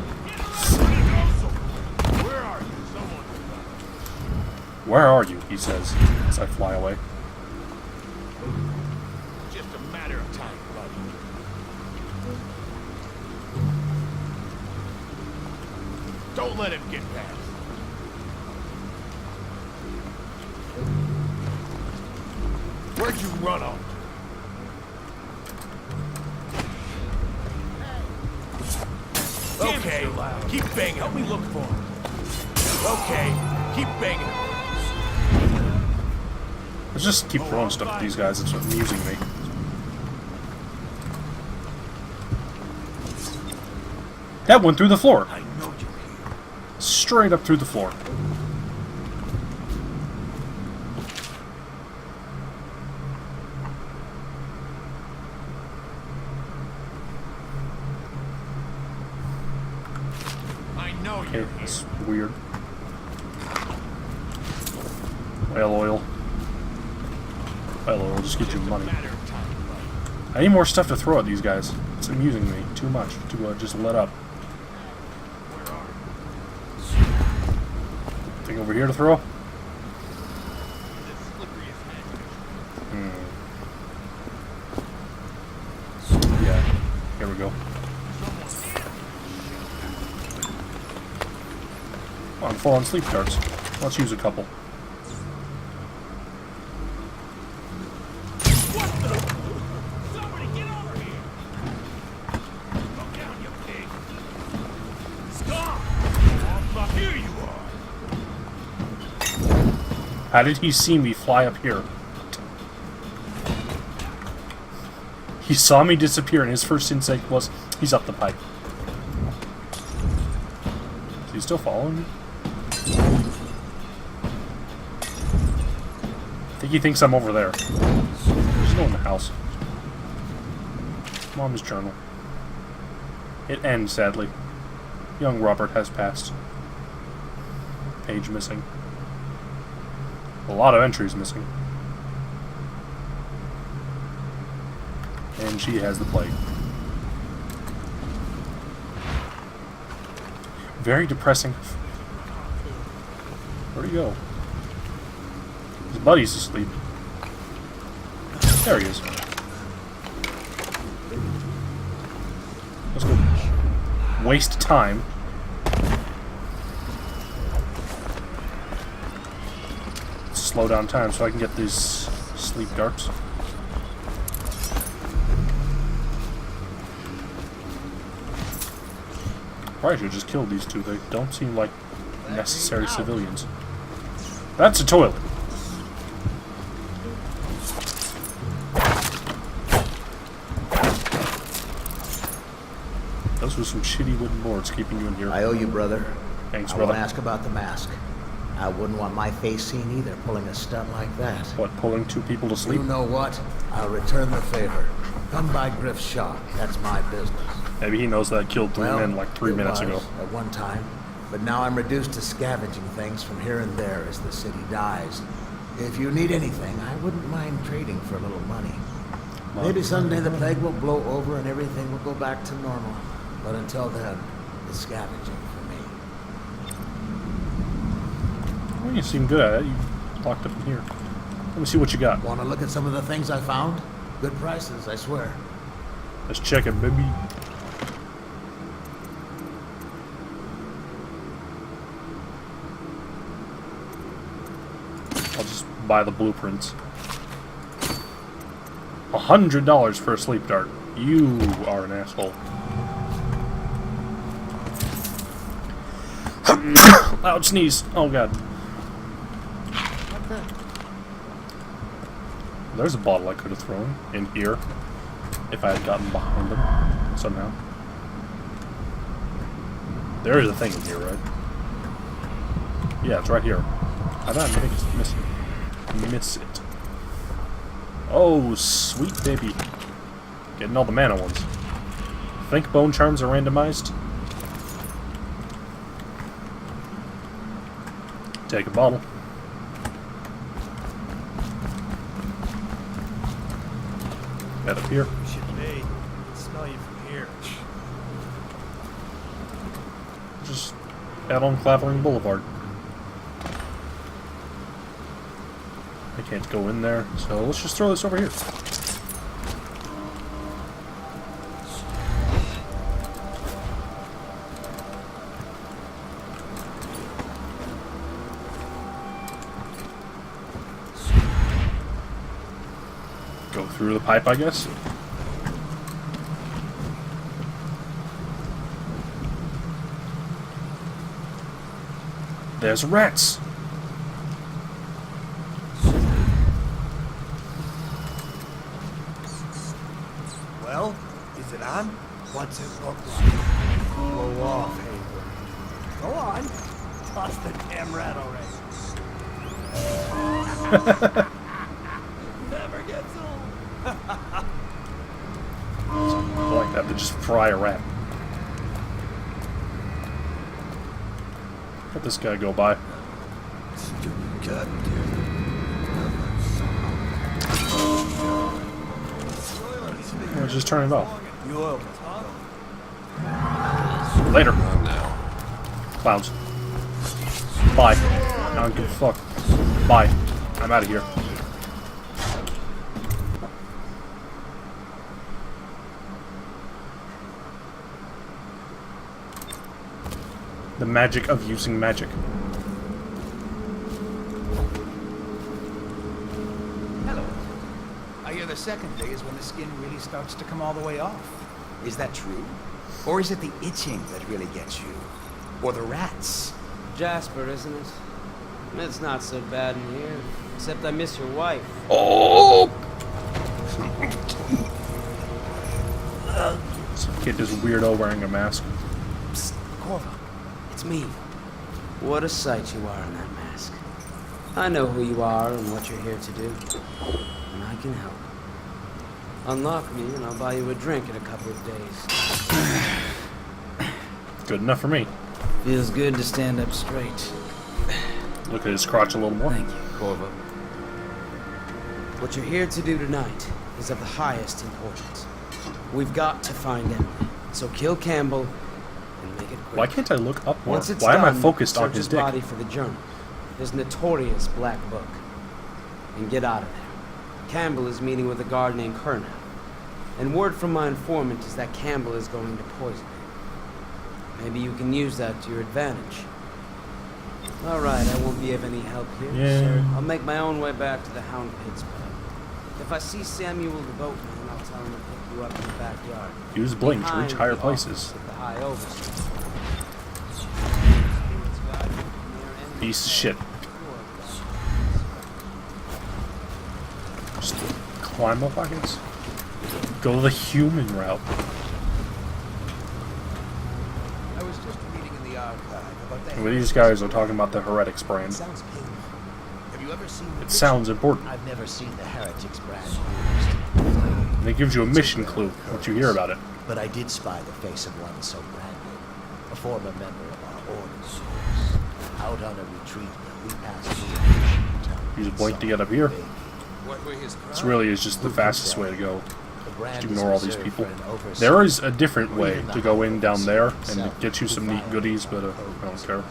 Where are you? He says as I fly away. Just a matter of time, buddy. Don't let him get past. Where'd you run off? Okay, keep banging. Help me look for him. Okay, keep banging. Let's just keep throwing stuff at these guys. It's amusing me. That went through the floor. I know you're here. Straight up through the floor. I know Okay, you're that's weird. Whale oil. Whale oil will just get you money. I need more stuff to throw at these guys. It's amusing me too much to just let up. Thing over here to throw? Yeah, here we go. Come on, full on sleep darts. Let's use a couple. How did he see me fly up here? He saw me disappear and his first instinct was, he's up the pipe. Is he still following me? I think he thinks I'm over there. There's no one in the house. Mom's journal. It ends, sadly. Young Robert has passed. Page missing. A lot of entries missing. And she has the plague. Very depressing. Where'd he go? His buddy's asleep. There he is. Let's go waste time. Slow down time so I can get these sleep darts. Probably should have just killed these two. They don't seem like necessary civilians. That's a toilet. Those were some shitty wooden boards keeping you in here. I owe you, brother. Thanks, I brother. want to ask about the mask. I wouldn't want my face seen either, pulling a stunt like that. What, pulling two people to sleep? You know what? I'll return the favor. Come by Griff's shop. That's my business. Maybe he knows that I killed three men like 3 minutes ago. At one time, but now I'm reduced to scavenging things from here and there as the city dies. If you need anything, I wouldn't mind trading for a little money. Maybe someday the plague will blow over and everything will go back to normal. But until then, it's scavenging for me. Well, you seem good at it. You locked up in here. Let me see what you got. Want to look at some of the things I found? Good prices, I swear. Let's check it, baby. I'll just buy the blueprints. $100 for a sleep dart. You are an asshole. Loud sneeze. Oh god. There's a bottle I could have thrown in here if I had gotten behind them somehow. There is a thing in here, right? Yeah, it's right here. How did I miss it? Oh, sweet baby. Getting all the mana ones. Think bone charms are randomized? Take a bottle. Head up here. You should be. I can smell you from here. Just out on Clavering Boulevard. I can't go in there, so let's just throw this over here. Go through the pipe, I guess. There's rats. Well, is it on? What's it look like? Blow off, Hayward. Go on. Toss the damn rat already. Never gets old. I like that. They just fry a rat. Let this guy go by. Let's just turn it off. Later. Clowns. Bye. I don't give a fuck. Bye. I'm out of here. The magic of using magic. Hello. I hear the second day is when the skin really starts to come all the way off. Is that true? Or is it the itching that really gets you? Or the rats? Jasper, isn't it? It's not so bad in here. Except I miss your wife. Oh! Some kid is weirdo wearing a mask. Psst, Corvo. It's me. What a sight you are in that mask. I know who you are and what you're here to do. And I can help. Unlock me and I'll buy you a drink in a couple of days. Good enough for me. Feels good to stand up straight. Look at his crotch a little more. Thank you, Corvo. What you're here to do tonight is of the highest importance. We've got to find Emily. So kill Campbell and make it quick. Why can't I look up more? Once it's Why am I done, focused on search his dick? body for the journal. His notorious black book. And get out of there. Campbell is meeting with a guard named Kernow. And word from my informant is that Campbell is going to poison him. Maybe you can use that to your advantage. Alright, I won't be of any help here, sir. I'll make my own way back to the Hound Pits pub. If I see Samuel the boatman, I'll tell him to pick you up in the backyard. Use blink to reach Behind higher the places. office at the High Overstreet. Piece of shit. Just climb up, I guess. Go the human route. I was just reading in the archive about the... Well, these guys are talking about the Heretics brand. Sounds painful. Have you ever seen the It sounds important. I've never seen the Heretics brand used. And it gives you a mission clue once you hear about it. But I did spy the face of one so branded. A former member of our order. Out on a retreat, we passed through. Use a blink to get up here. What were his This really is just the fastest way to go. Just ignore all these people. There is a different way to go in down there and get you some neat goodies, but I don't care.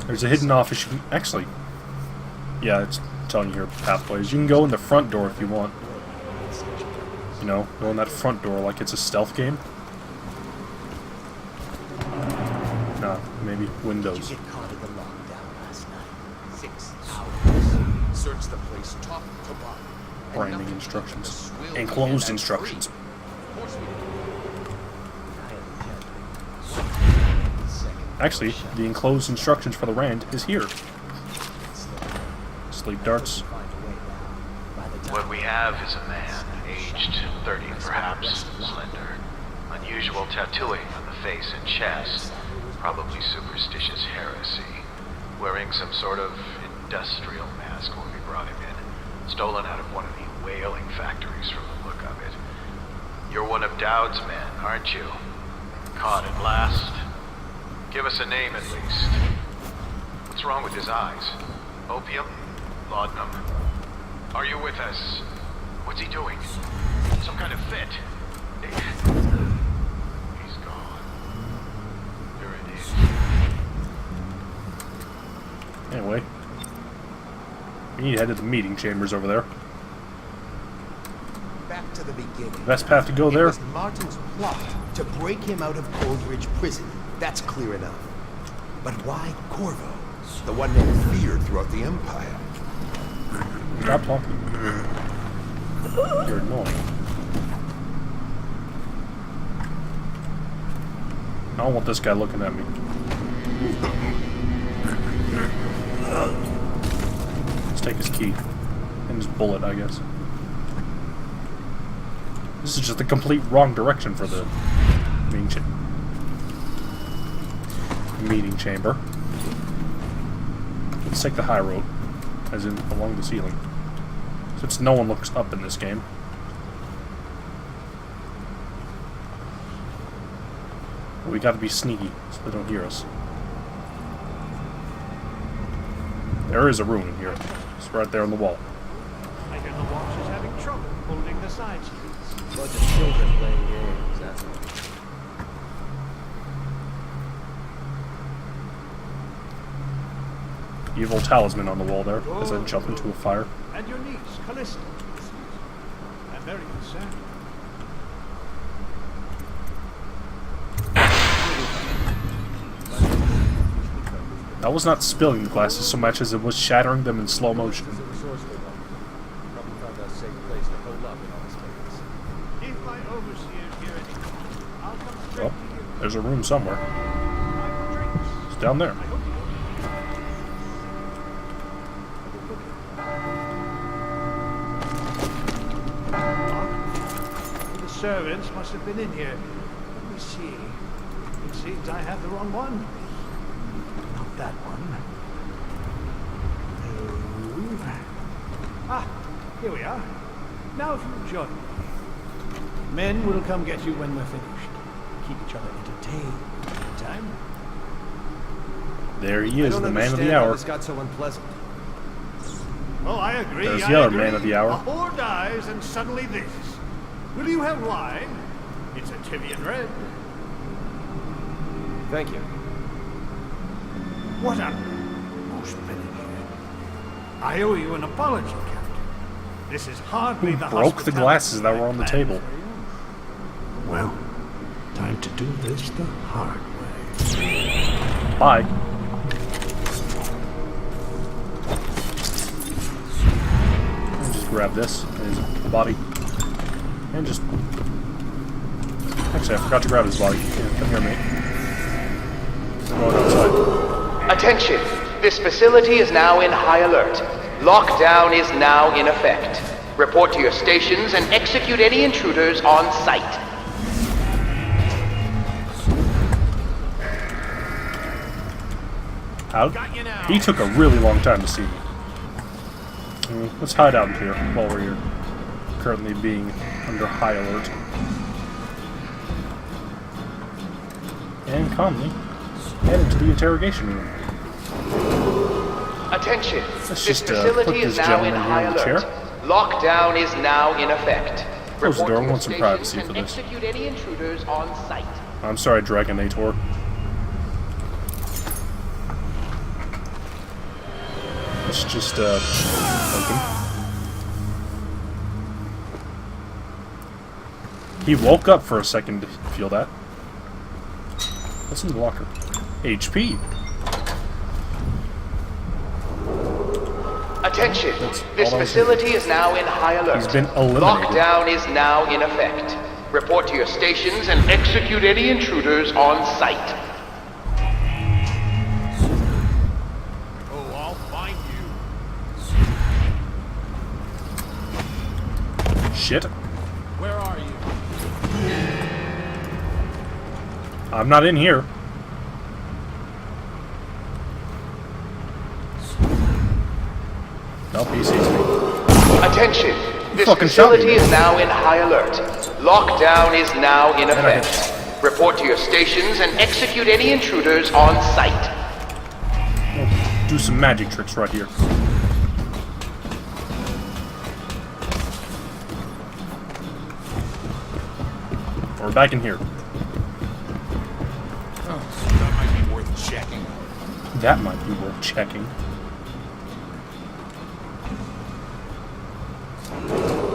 There's a hidden office. You can, actually, yeah, it's telling you here pathways. You can go in the front door if you want. You know, go in that front door like it's a stealth game. Nah, maybe windows. Did you get caught in the lockdown last night? 6 hours. Search the place top to bottom. Branding instructions. Enclosed instructions. Actually, the enclosed instructions for the Rand is here. Sleep darts. What we have is a man, aged 30 perhaps, slender. Unusual tattooing on the face and chest, probably superstitious heresy. Wearing some sort of industrial mask when we brought him in. Stolen out of one of the whaling factories from the look of it. You're one of Dowd's men, aren't you? Caught at last? Give us a name at least. What's wrong with his eyes? Opium? Laudanum? Are you with us? What's he doing? Some kind of fit? He's gone. There it is. Anyway. We need to head to the meeting chambers over there. Back to the beginning. Best path to go there? It was Martin's plot to break him out of Coldridge Prison. That's clear enough. But why Corvo? The one they feared throughout the Empire. Stop talking. You're annoying. I don't want this guy looking at me. Let's take his key. And his bullet, I guess. This is just the complete wrong direction for the meeting chamber. Let's take the high road, as in along the ceiling. Since no one looks up in this game. We gotta be sneaky so they don't hear us. There is a room in here. It's right there on the wall. I hear the watch is having trouble holding the side streets. Bunch of children playing games, that's all. Evil talisman on the wall there as I jump into a fire. And your niece, Callista. I'm very concerned. That was not spilling the glasses so much as it was shattering them in slow motion. Probably found a safe place to hold up in all this chaos. If my overseers hear anything, I'll come straight Well, to you. there's a room somewhere. It's down there. The servants must have been in here. Let me see. It seems I have the wrong one. Not that one. No. Ah, here we are. Now if you'll join me. Men will come get you when we're finished. Keep each other entertained in the time. There he I is, don't the man of understand the how hour. this got so unpleasant. Oh, I agree. There's I the other agree. man of the hour. A whore dies and suddenly this. Will you have wine? It's a Tivian red. Thank you. What a most here. I owe you an apology, Captain. This is hardly the Broke the glasses that were on the table. Well, time to do this the hard way. Bye. And just grab this and his body. And just... Actually, I forgot to grab his body. Yeah, come here, mate. I'm going outside. Attention! This facility is now in high alert. Lockdown is now in effect. Report to your stations and execute any intruders on site. He took a really long time to see me. Let's hide out in here while we're here. Currently being under high alert. And calmly head into the interrogation room. Attention! Let's This just put facility this is now in gentleman high here in the alert. chair. Lockdown is now in effect. Close the Report door. to I your want some stations privacy and for this. execute any intruders on site. I'm sorry, Dragonator. Let's just, open. He woke up for a second to feel that. What's in the locker? HP. Attention! That's This all I was facility is now in high alert. He's been eliminated. Lockdown is now in effect. Report to your stations and execute any intruders on site. Oh, I'll find you. Shit. Where are you? I'm not in here. Nope, he sees me. Attention! This Fucking shot facility me. is now in high alert. Lockdown is now in effect. Report to your stations and execute any intruders on site. We'll do some magic tricks right here. We're back in here. Oh, that might be worth checking. That might be worth checking.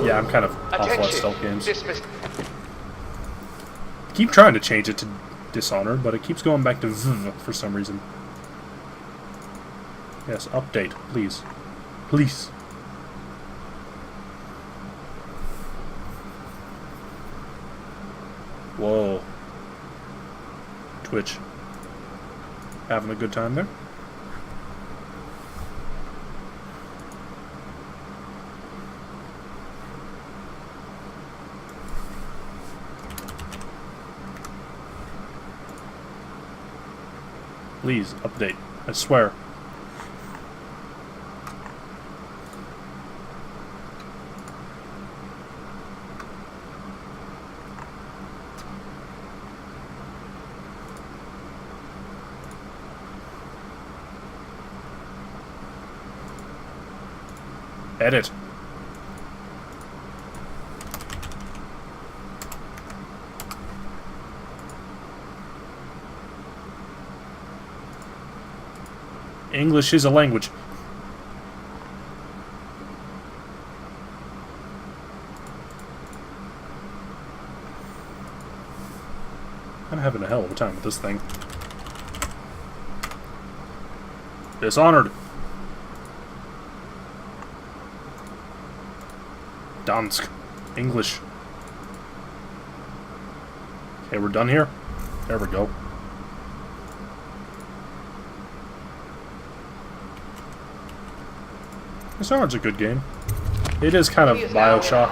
Yeah, I'm kind of awful at stealth games. Keep trying to change it to Dishonored, but it keeps going back to VV for some reason. Yes, update, please. Please. Whoa. Twitch. Having a good time there? Please, update. I swear. Edit. English is a language. I'm having a hell of a time with this thing. Dishonored. Dansk. English. Okay, we're done here. There we go. Dishonored's a good game. It is kind of Bioshock.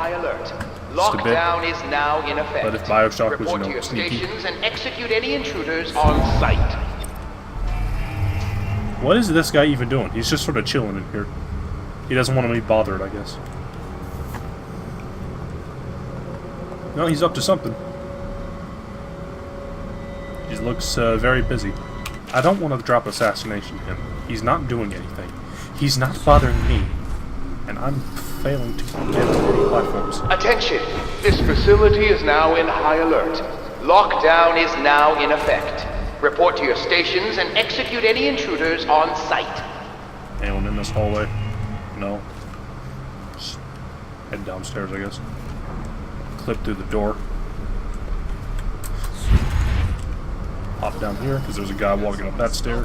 Lockdown is now in effect. But if Bioshock was, Report to you know, your sneaky. stations and execute any intruders on site. What is this guy even doing? He's just sort of chilling in here. He doesn't want to be bothered, I guess. No, he's up to something. He looks very busy. I don't want to drop assassination to him. He's not doing anything. He's not bothering me. And I'm failing to get any platforms. Attention! This facility is now in high alert. Lockdown is now in effect. Report to your stations and execute any intruders on site. Anyone in this hallway? No. Just head downstairs, I guess. Clip through the door. Hop down here, because there's a guy walking up that stair.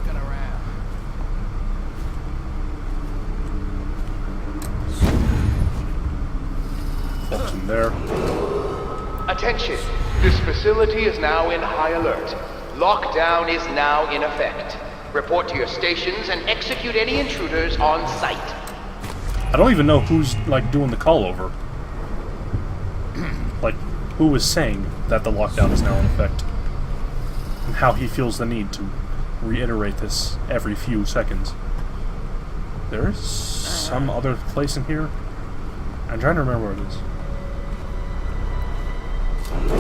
Folks in there. Attention! This facility is now in high alert. Lockdown is now in effect. Report to your stations and execute any intruders on site. I don't even know who's, like, doing the call over. Like, who is saying that the lockdown is now in effect. And how he feels the need to reiterate this every few seconds. There's some other place in here? I'm trying to remember where it is.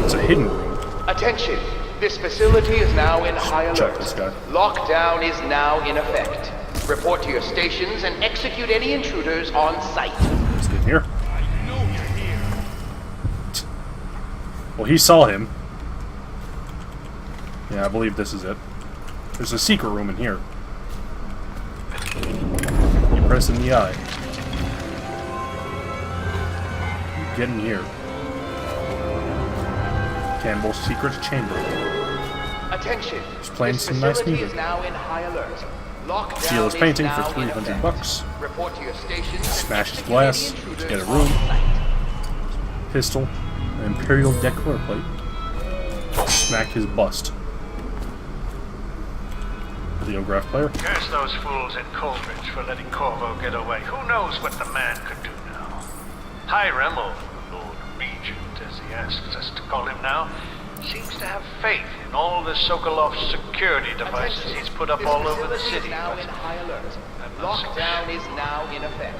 It's a hidden room. Attention! This facility is now in high alert. Check this guy. Lockdown is now in effect. Report to your stations and execute any intruders on site. Let's get in here. Well, he saw him. Yeah, I believe this is it. There's a secret room in here. You press in the eye. Get in here. Campbell's secret chamber. Attention! Just playing this some nice facility music. is now in high alert. Steal his painting for 300 bucks. Smash his glass to get a room. Pistol, an Imperial decor plate. Smack his bust. Videograph player. Curse those fools in Coleridge for letting Corvo get away. Who knows what the man could do now? Hiram, or Lord Regent, as he asks us to call him now, seems to have faith in all the Sokolov's security devices he's put up all over the city. Now in high alert. Lockdown is now in effect.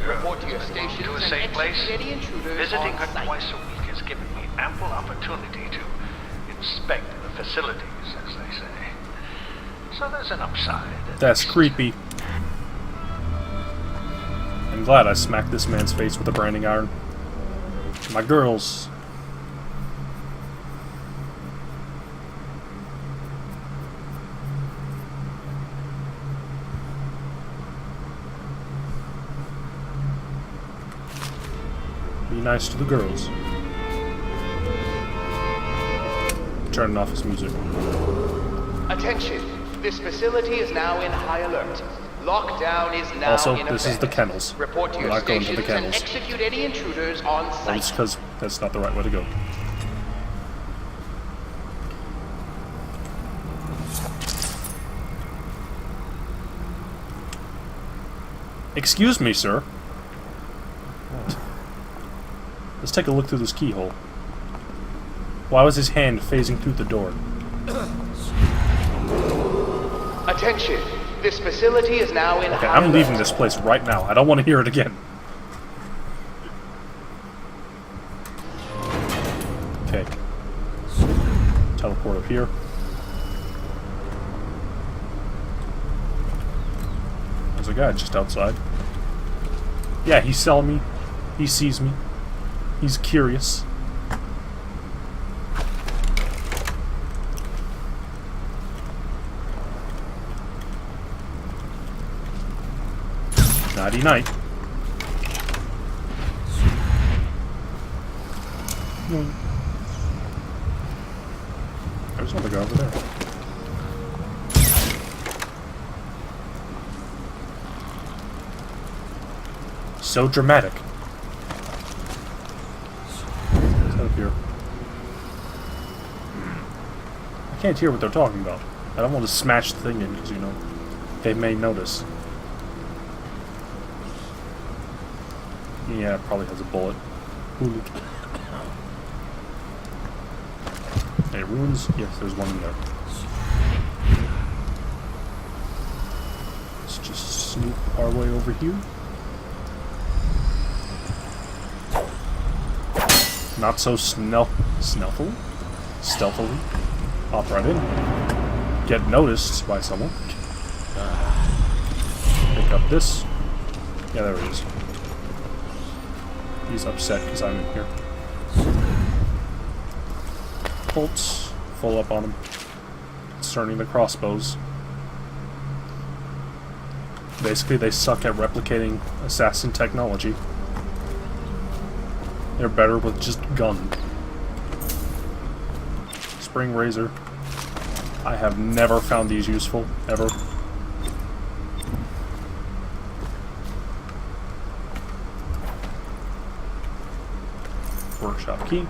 Report to your station to a safe place. Visiting her twice a week has given me ample opportunity to inspect the facilities, as they say. So there's an upside. That's creepy. I'm glad I smacked this man's face with a branding iron. My girls. Be nice to the girls. Turning off his music. Attention! This facility is now in high alert. Lockdown is now Also, in this effect. is the kennels. Report to We're your not going to stations the and kennels. execute any intruders on Well, site. it's because that's not the right way to go. Excuse me, sir. What? Let's take a look through this keyhole. Why was his hand phasing through the door? Attention! This facility is now in Okay, high I'm alert. leaving this place right now. I don't want to hear it again. Okay. Teleport up here. There's a guy just outside. Yeah, he saw me. He sees me. He's curious. Nighty night. There's another guy over there. So dramatic. What's up here? I can't hear what they're talking about. I don't want to smash the thing in because, you know, they may notice. Yeah, it probably has a bullet. Ooh. Any ruins? Yes, there's one in there. Let's just snoop our way over here. Not so stealthily. Hop right in. Get noticed by someone. Pick up this. Yeah, there it is. He's upset because I'm in here. Bolts. Full up on him. Concerning the crossbows. Basically, they suck at replicating assassin technology. They're better with just gun. Spring razor. I have never found these useful, ever. Workshop key.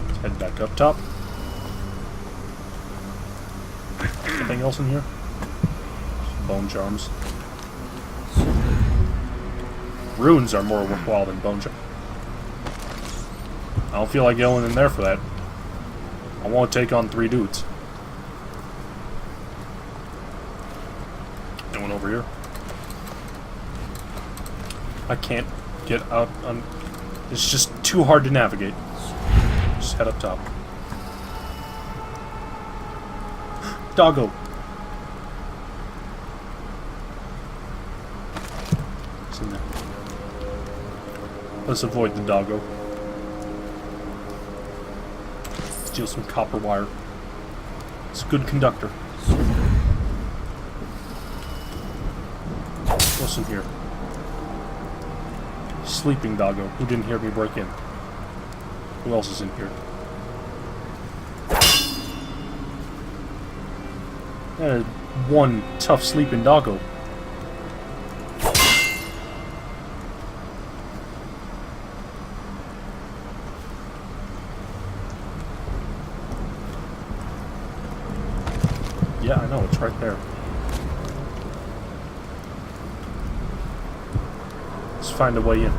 Let's head back up top. Anything else in here? Bone charms. Runes are more worthwhile than bone charms. I don't feel like going in there for that. I want to take on 3 dudes. Anyone over here? I can't get out on... It's just too hard to navigate. Just head up top. Doggo! What's in there? Let's avoid the doggo. Steal some copper wire. It's a good conductor. What's in here? Sleeping doggo, who didn't hear me break in. Who else is in here? One tough sleeping doggo. Yeah, I know, it's right there. Let's find a way in.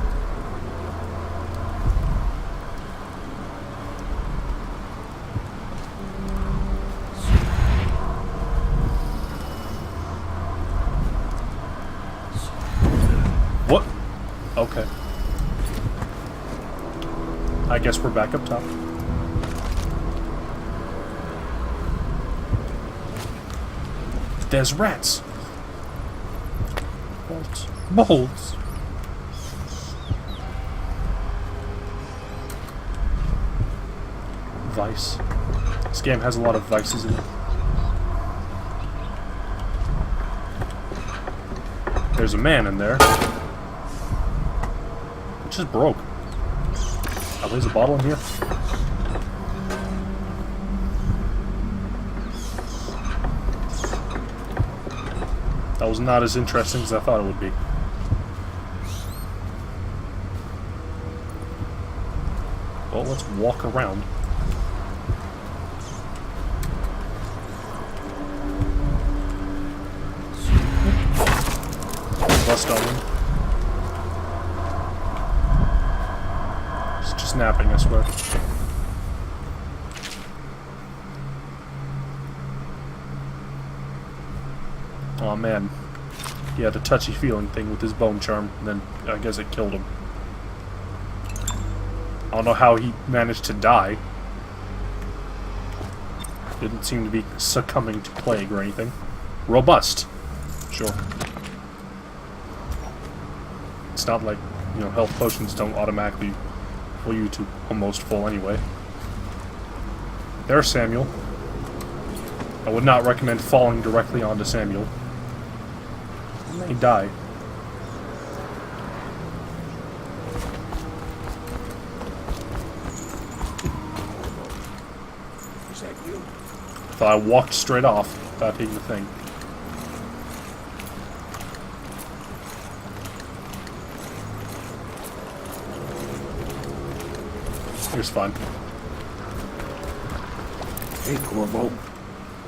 What? Okay. I guess we're back up top. There's rats. Bolts. Bolts. Vice. This game has a lot of vices in it. There's a man in there. It just broke. Oh, there's a bottle in here. That was not as interesting as I thought it would be. Well, let's walk around. Bust on him. It's just napping, I swear. Oh man, he had a touchy-feeling thing with his bone charm, and then I guess it killed him. I don't know how he managed to die. Didn't seem to be succumbing to plague or anything. Robust. Sure. It's not like, you know, health potions don't automatically fill you to almost full anyway. There's Samuel. I would not recommend falling directly onto Samuel. He'd die. Is that you? Thought I walked straight off without hitting the thing. Here's fun. Hey, Corvo.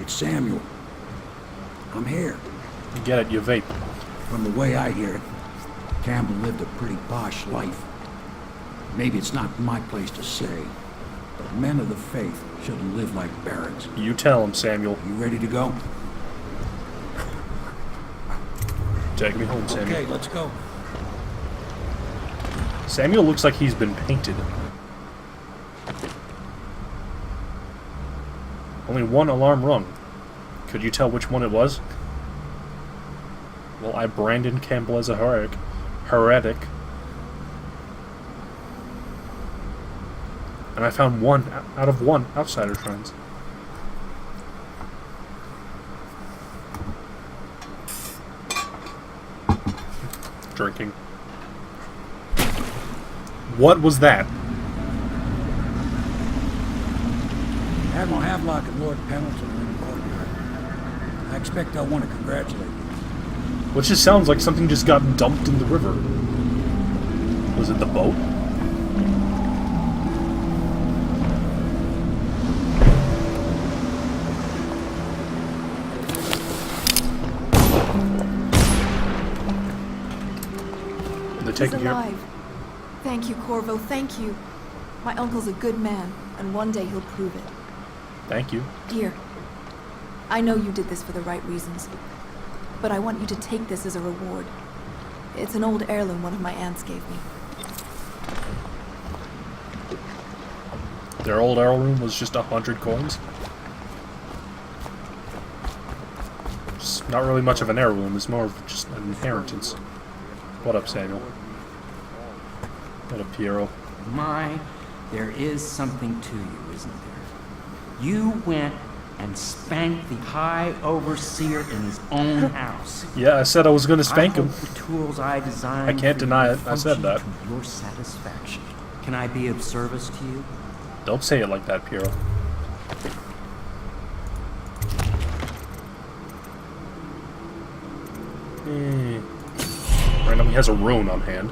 It's Samuel. I'm here. You get it, you vape. From the way I hear it, Campbell lived a pretty posh life. Maybe it's not my place to say, but men of the faith shouldn't live like barons. You tell him, Samuel. You ready to go? Take me home, Samuel. Okay, let's go. Samuel looks like he's been painted. Only one alarm rung. Could you tell which one it was? Well, I branded Campbell as a heretic. And I found one out of one outsider shrines. Drinking. What was that? Admiral Havelock and Lord Pendleton are in the courtyard. I expect they'll want to congratulate you. Which just sounds like something just got dumped in the river. Was it the boat? They're taking He's alive. Thank you, Corvo, thank you. My uncle's a good man, and one day he'll prove it. Thank you. Here. I know you did this for the right reasons, but I want you to take this as a reward. It's an old heirloom one of my aunts gave me. Their old heirloom was just 100 coins? It's not really much of an heirloom, it's more of just an inheritance. What up, Samuel? What up, Piero? My, there is something to you, isn't there? You went and spanked the High Overseer in his own house. Yeah, I said I was going to spank him. The tools I designed. I can't deny it. I said that. To your satisfaction. Can I be of service to you? Don't say it like that, Piero. Randomly has a rune on hand.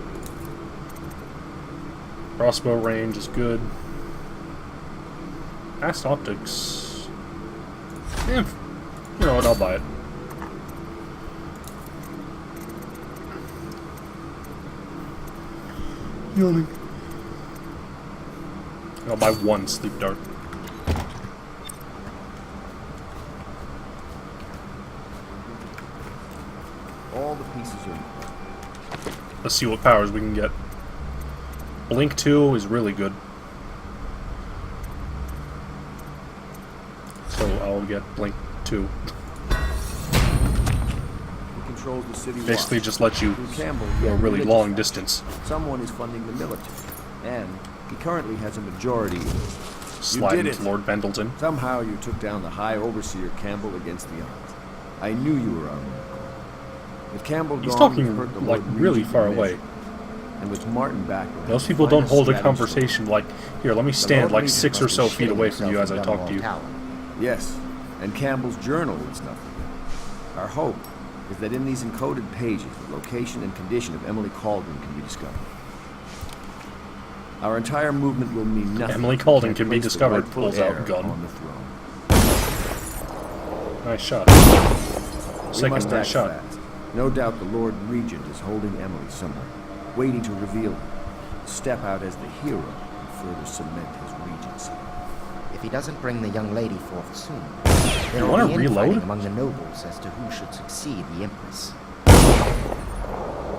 Crossbow range is good. Fast optics. You know what? I'll buy it. Yawning. I'll buy one sleep dart. All the pieces are... Let's see what powers we can get. Blink 2 is really good. So I'll get Blink 2. He controls the city. Basically just let you Campbell, go a really long distance. Someone is funding the military, and he currently has a majority. Slide into Lord Pendleton. Somehow you took down the High Overseer Campbell against the odds. I knew you were on the call. With Campbell He's gone, talking you've hurt the like Lord really Regent far in away. measure. And with Martin back, Most people don't hold a conversation like, here, let me stand like 6 or so feet away from you as I talk to you. Yes, and Campbell's journal is nothing. Our hope is that in these encoded pages, the location and condition of Emily Calden can be discovered. Our entire movement will mean nothing. Emily Calden if can we be place the discovered, rightful pulls heir out gun. on the throne. Nice shot. We Second must nice act shot. fast. No doubt the Lord Regent is holding Emily somewhere, waiting to reveal her, step out as the hero and further cement his regency. If he doesn't bring the young lady forth soon, there You will wanna be reload? infighting among the nobles as to who should succeed the Empress.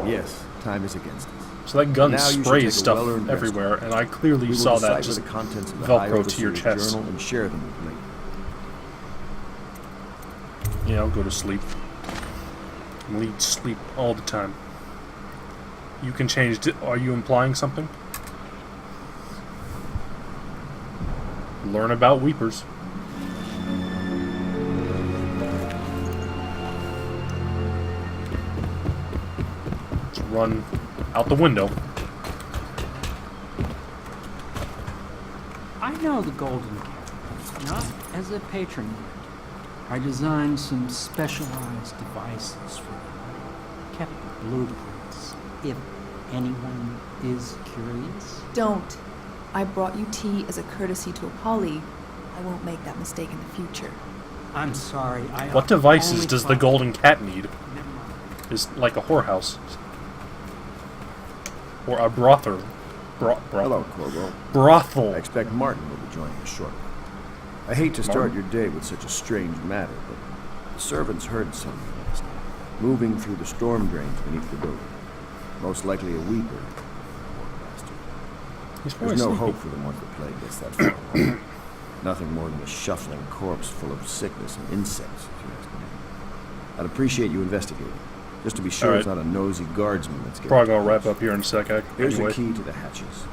Yes, time is against us. So that gun Now you should sprays take a stuff well-earned rest. everywhere, and I clearly We will saw that decipher just the contents of the High Velcro to your Overseer's chest. journal and share them with me. Yeah, I'll go to sleep. Lead sleep all the time. You can change. Are you implying something? Learn about Weepers. Let's run out the window. I know the Golden Cat, not as a patron would. I designed some specialized devices for them. Kept blueprints, if anyone is curious. Don't. I brought you tea as a courtesy to Polly. I won't make that mistake in the future. I'm sorry, What devices only does the thought- Golden Cat need? Is like a whorehouse. Or a brothel. Hello, Corvo. Brothel. I expect Martin will be joining us shortly. I hate to start your day with such a strange matter, but the servants heard something last night, moving through the storm drains beneath the building. Most likely a weeper. Poor bastard. There's no hope for them once the plague gets that far along. Nothing more than a shuffling corpse full of sickness and insects, if you ask me. I'd appreciate you investigating, just to be sure it's not a nosy guardsman that's getting... Probably gonna wrap up here in a sec. Here's Anyway. the key to the hatches.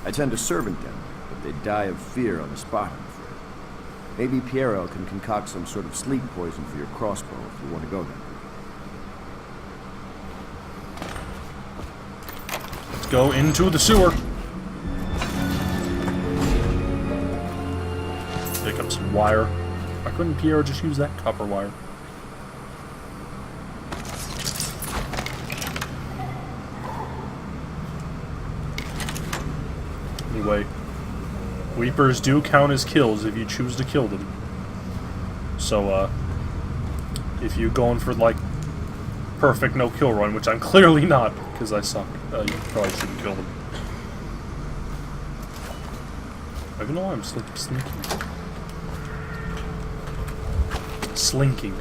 I tend to servant them, but they die of fear on the spot, I'm afraid. Maybe Pierrot can concoct some sort of sleep poison for your crossbow if you want to go there. Let's go into the sewer. Pick up some wire. Why couldn't Pierre just use that copper wire? Anyway, Weepers do count as kills if you choose to kill them. So, if you're going for, like, perfect no-kill run, which I'm clearly not, because I suck, you probably shouldn't kill them. I don't know why I'm slinking. Slinking.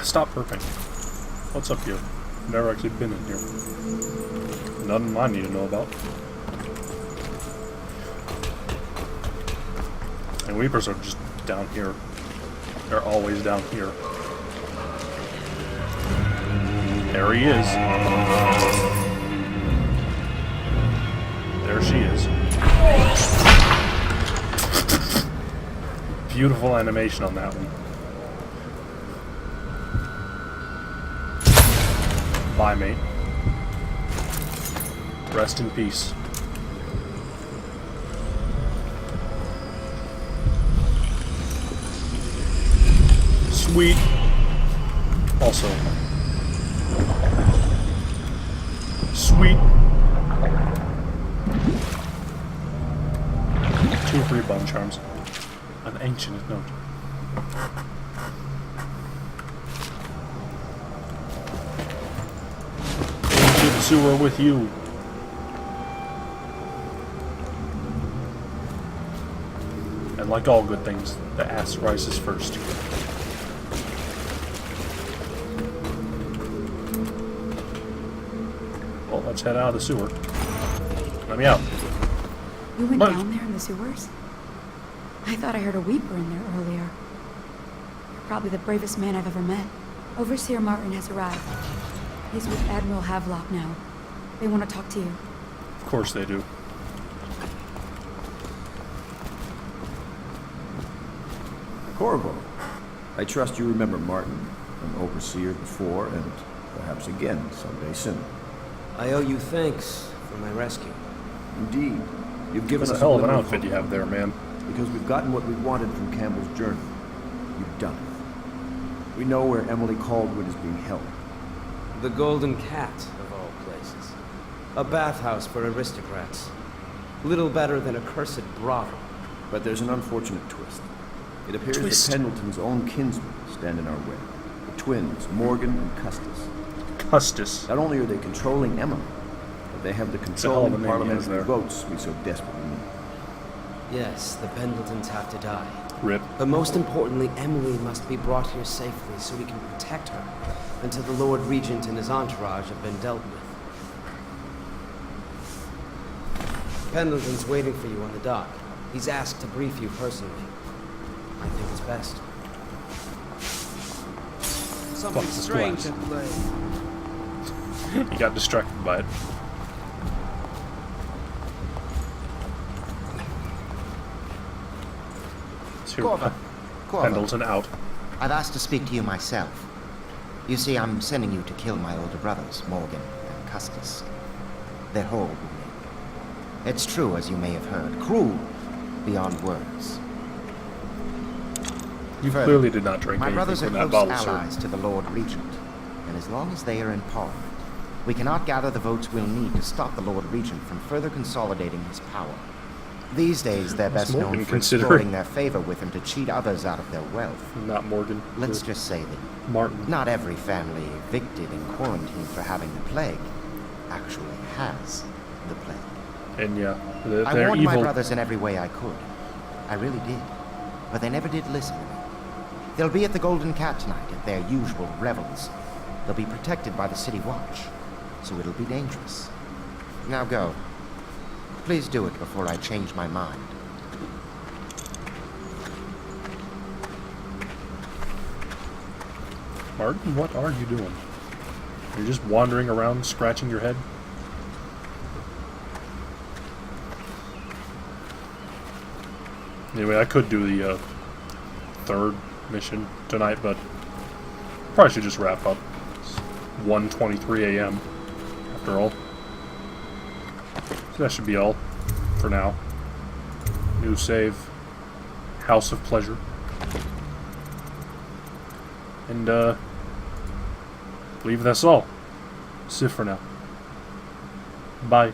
Stop burping. What's up here? Never actually been in here. Nothing I need to know about. And Weepers are just down here. They're always down here. There he is. There she is. Beautiful animation on that one. Bye, mate. Rest in peace. Sweet. Also. Sweet. 2 or 3 bomb charms. An ancient note. Into the sewer with you. And like all good things, the ass rises first. Well, let's head out of the sewer. Let me out. You went But- down there in the sewers? I thought I heard a weeper in there earlier. You're probably the bravest man I've ever met. Overseer Martin has arrived. He's with Admiral Havelock now. They want to talk to you. Of course they do. Corvo, I trust you remember Martin, an overseer before and perhaps again someday soon. I owe you thanks for my rescue. Indeed. You've given It's us a hell of an little outfit you have there, man. Because we've gotten what we wanted from Campbell's journey. You've done it. We know where Emily Caldwell is being held. The Golden Cat, of all places. A bathhouse for aristocrats. Little better than a cursed brothel. But there's an unfortunate twist. It appears Twist. that Pendleton's own kinsmen stand in our way. The twins, Morgan and Custis. Custis. Not only are they controlling Emily, but they have the a hell control of a and name he has parliamentary there. votes we so desperately need. Yes, the Pendletons have to die. Rip. But most importantly, Emily must be brought here safely so we can protect her until the Lord Regent and his entourage have been dealt with. Pendleton's waiting for you on the dock. He's asked to brief you personally. I think it's best. Something Fuck this strange glass. at play. He got distracted by it. Corvo. Corvo. Pendleton out. I've asked to speak to you myself. You see, I'm sending you to kill my older brothers, Morgan and Custis. They're horrible men. It's true, as you may have heard. Cruel beyond words. You Further, clearly did not drink my anything brothers are from that close bottle, sir. allies to the Lord Regent, and as long as they are in Parliament, we cannot gather the votes we'll need to stop the Lord Regent from further consolidating his power. These days, they're best Morgan known for considering? exploiting their favor with him to cheat others out of their wealth. Not Morgan. Let's just say that Martin. not every family evicted in quarantine for having the plague actually has the plague. And yeah, I they're warned my evil. brothers in every way I could. I really did. But they never did listen to me. They'll be at the Golden Cat tonight at their usual revels. They'll be protected by the City Watch, so it'll be dangerous. Now go. Please do it before I change my mind. Martin, what are you doing? You're just wandering around, scratching your head? Anyway, I could do the third mission tonight, but probably should just wrap up. It's 1:23 a.m. after all. So that should be all for now. New save. House of Pleasure. And, I believe that's all. That's it for now. Bye.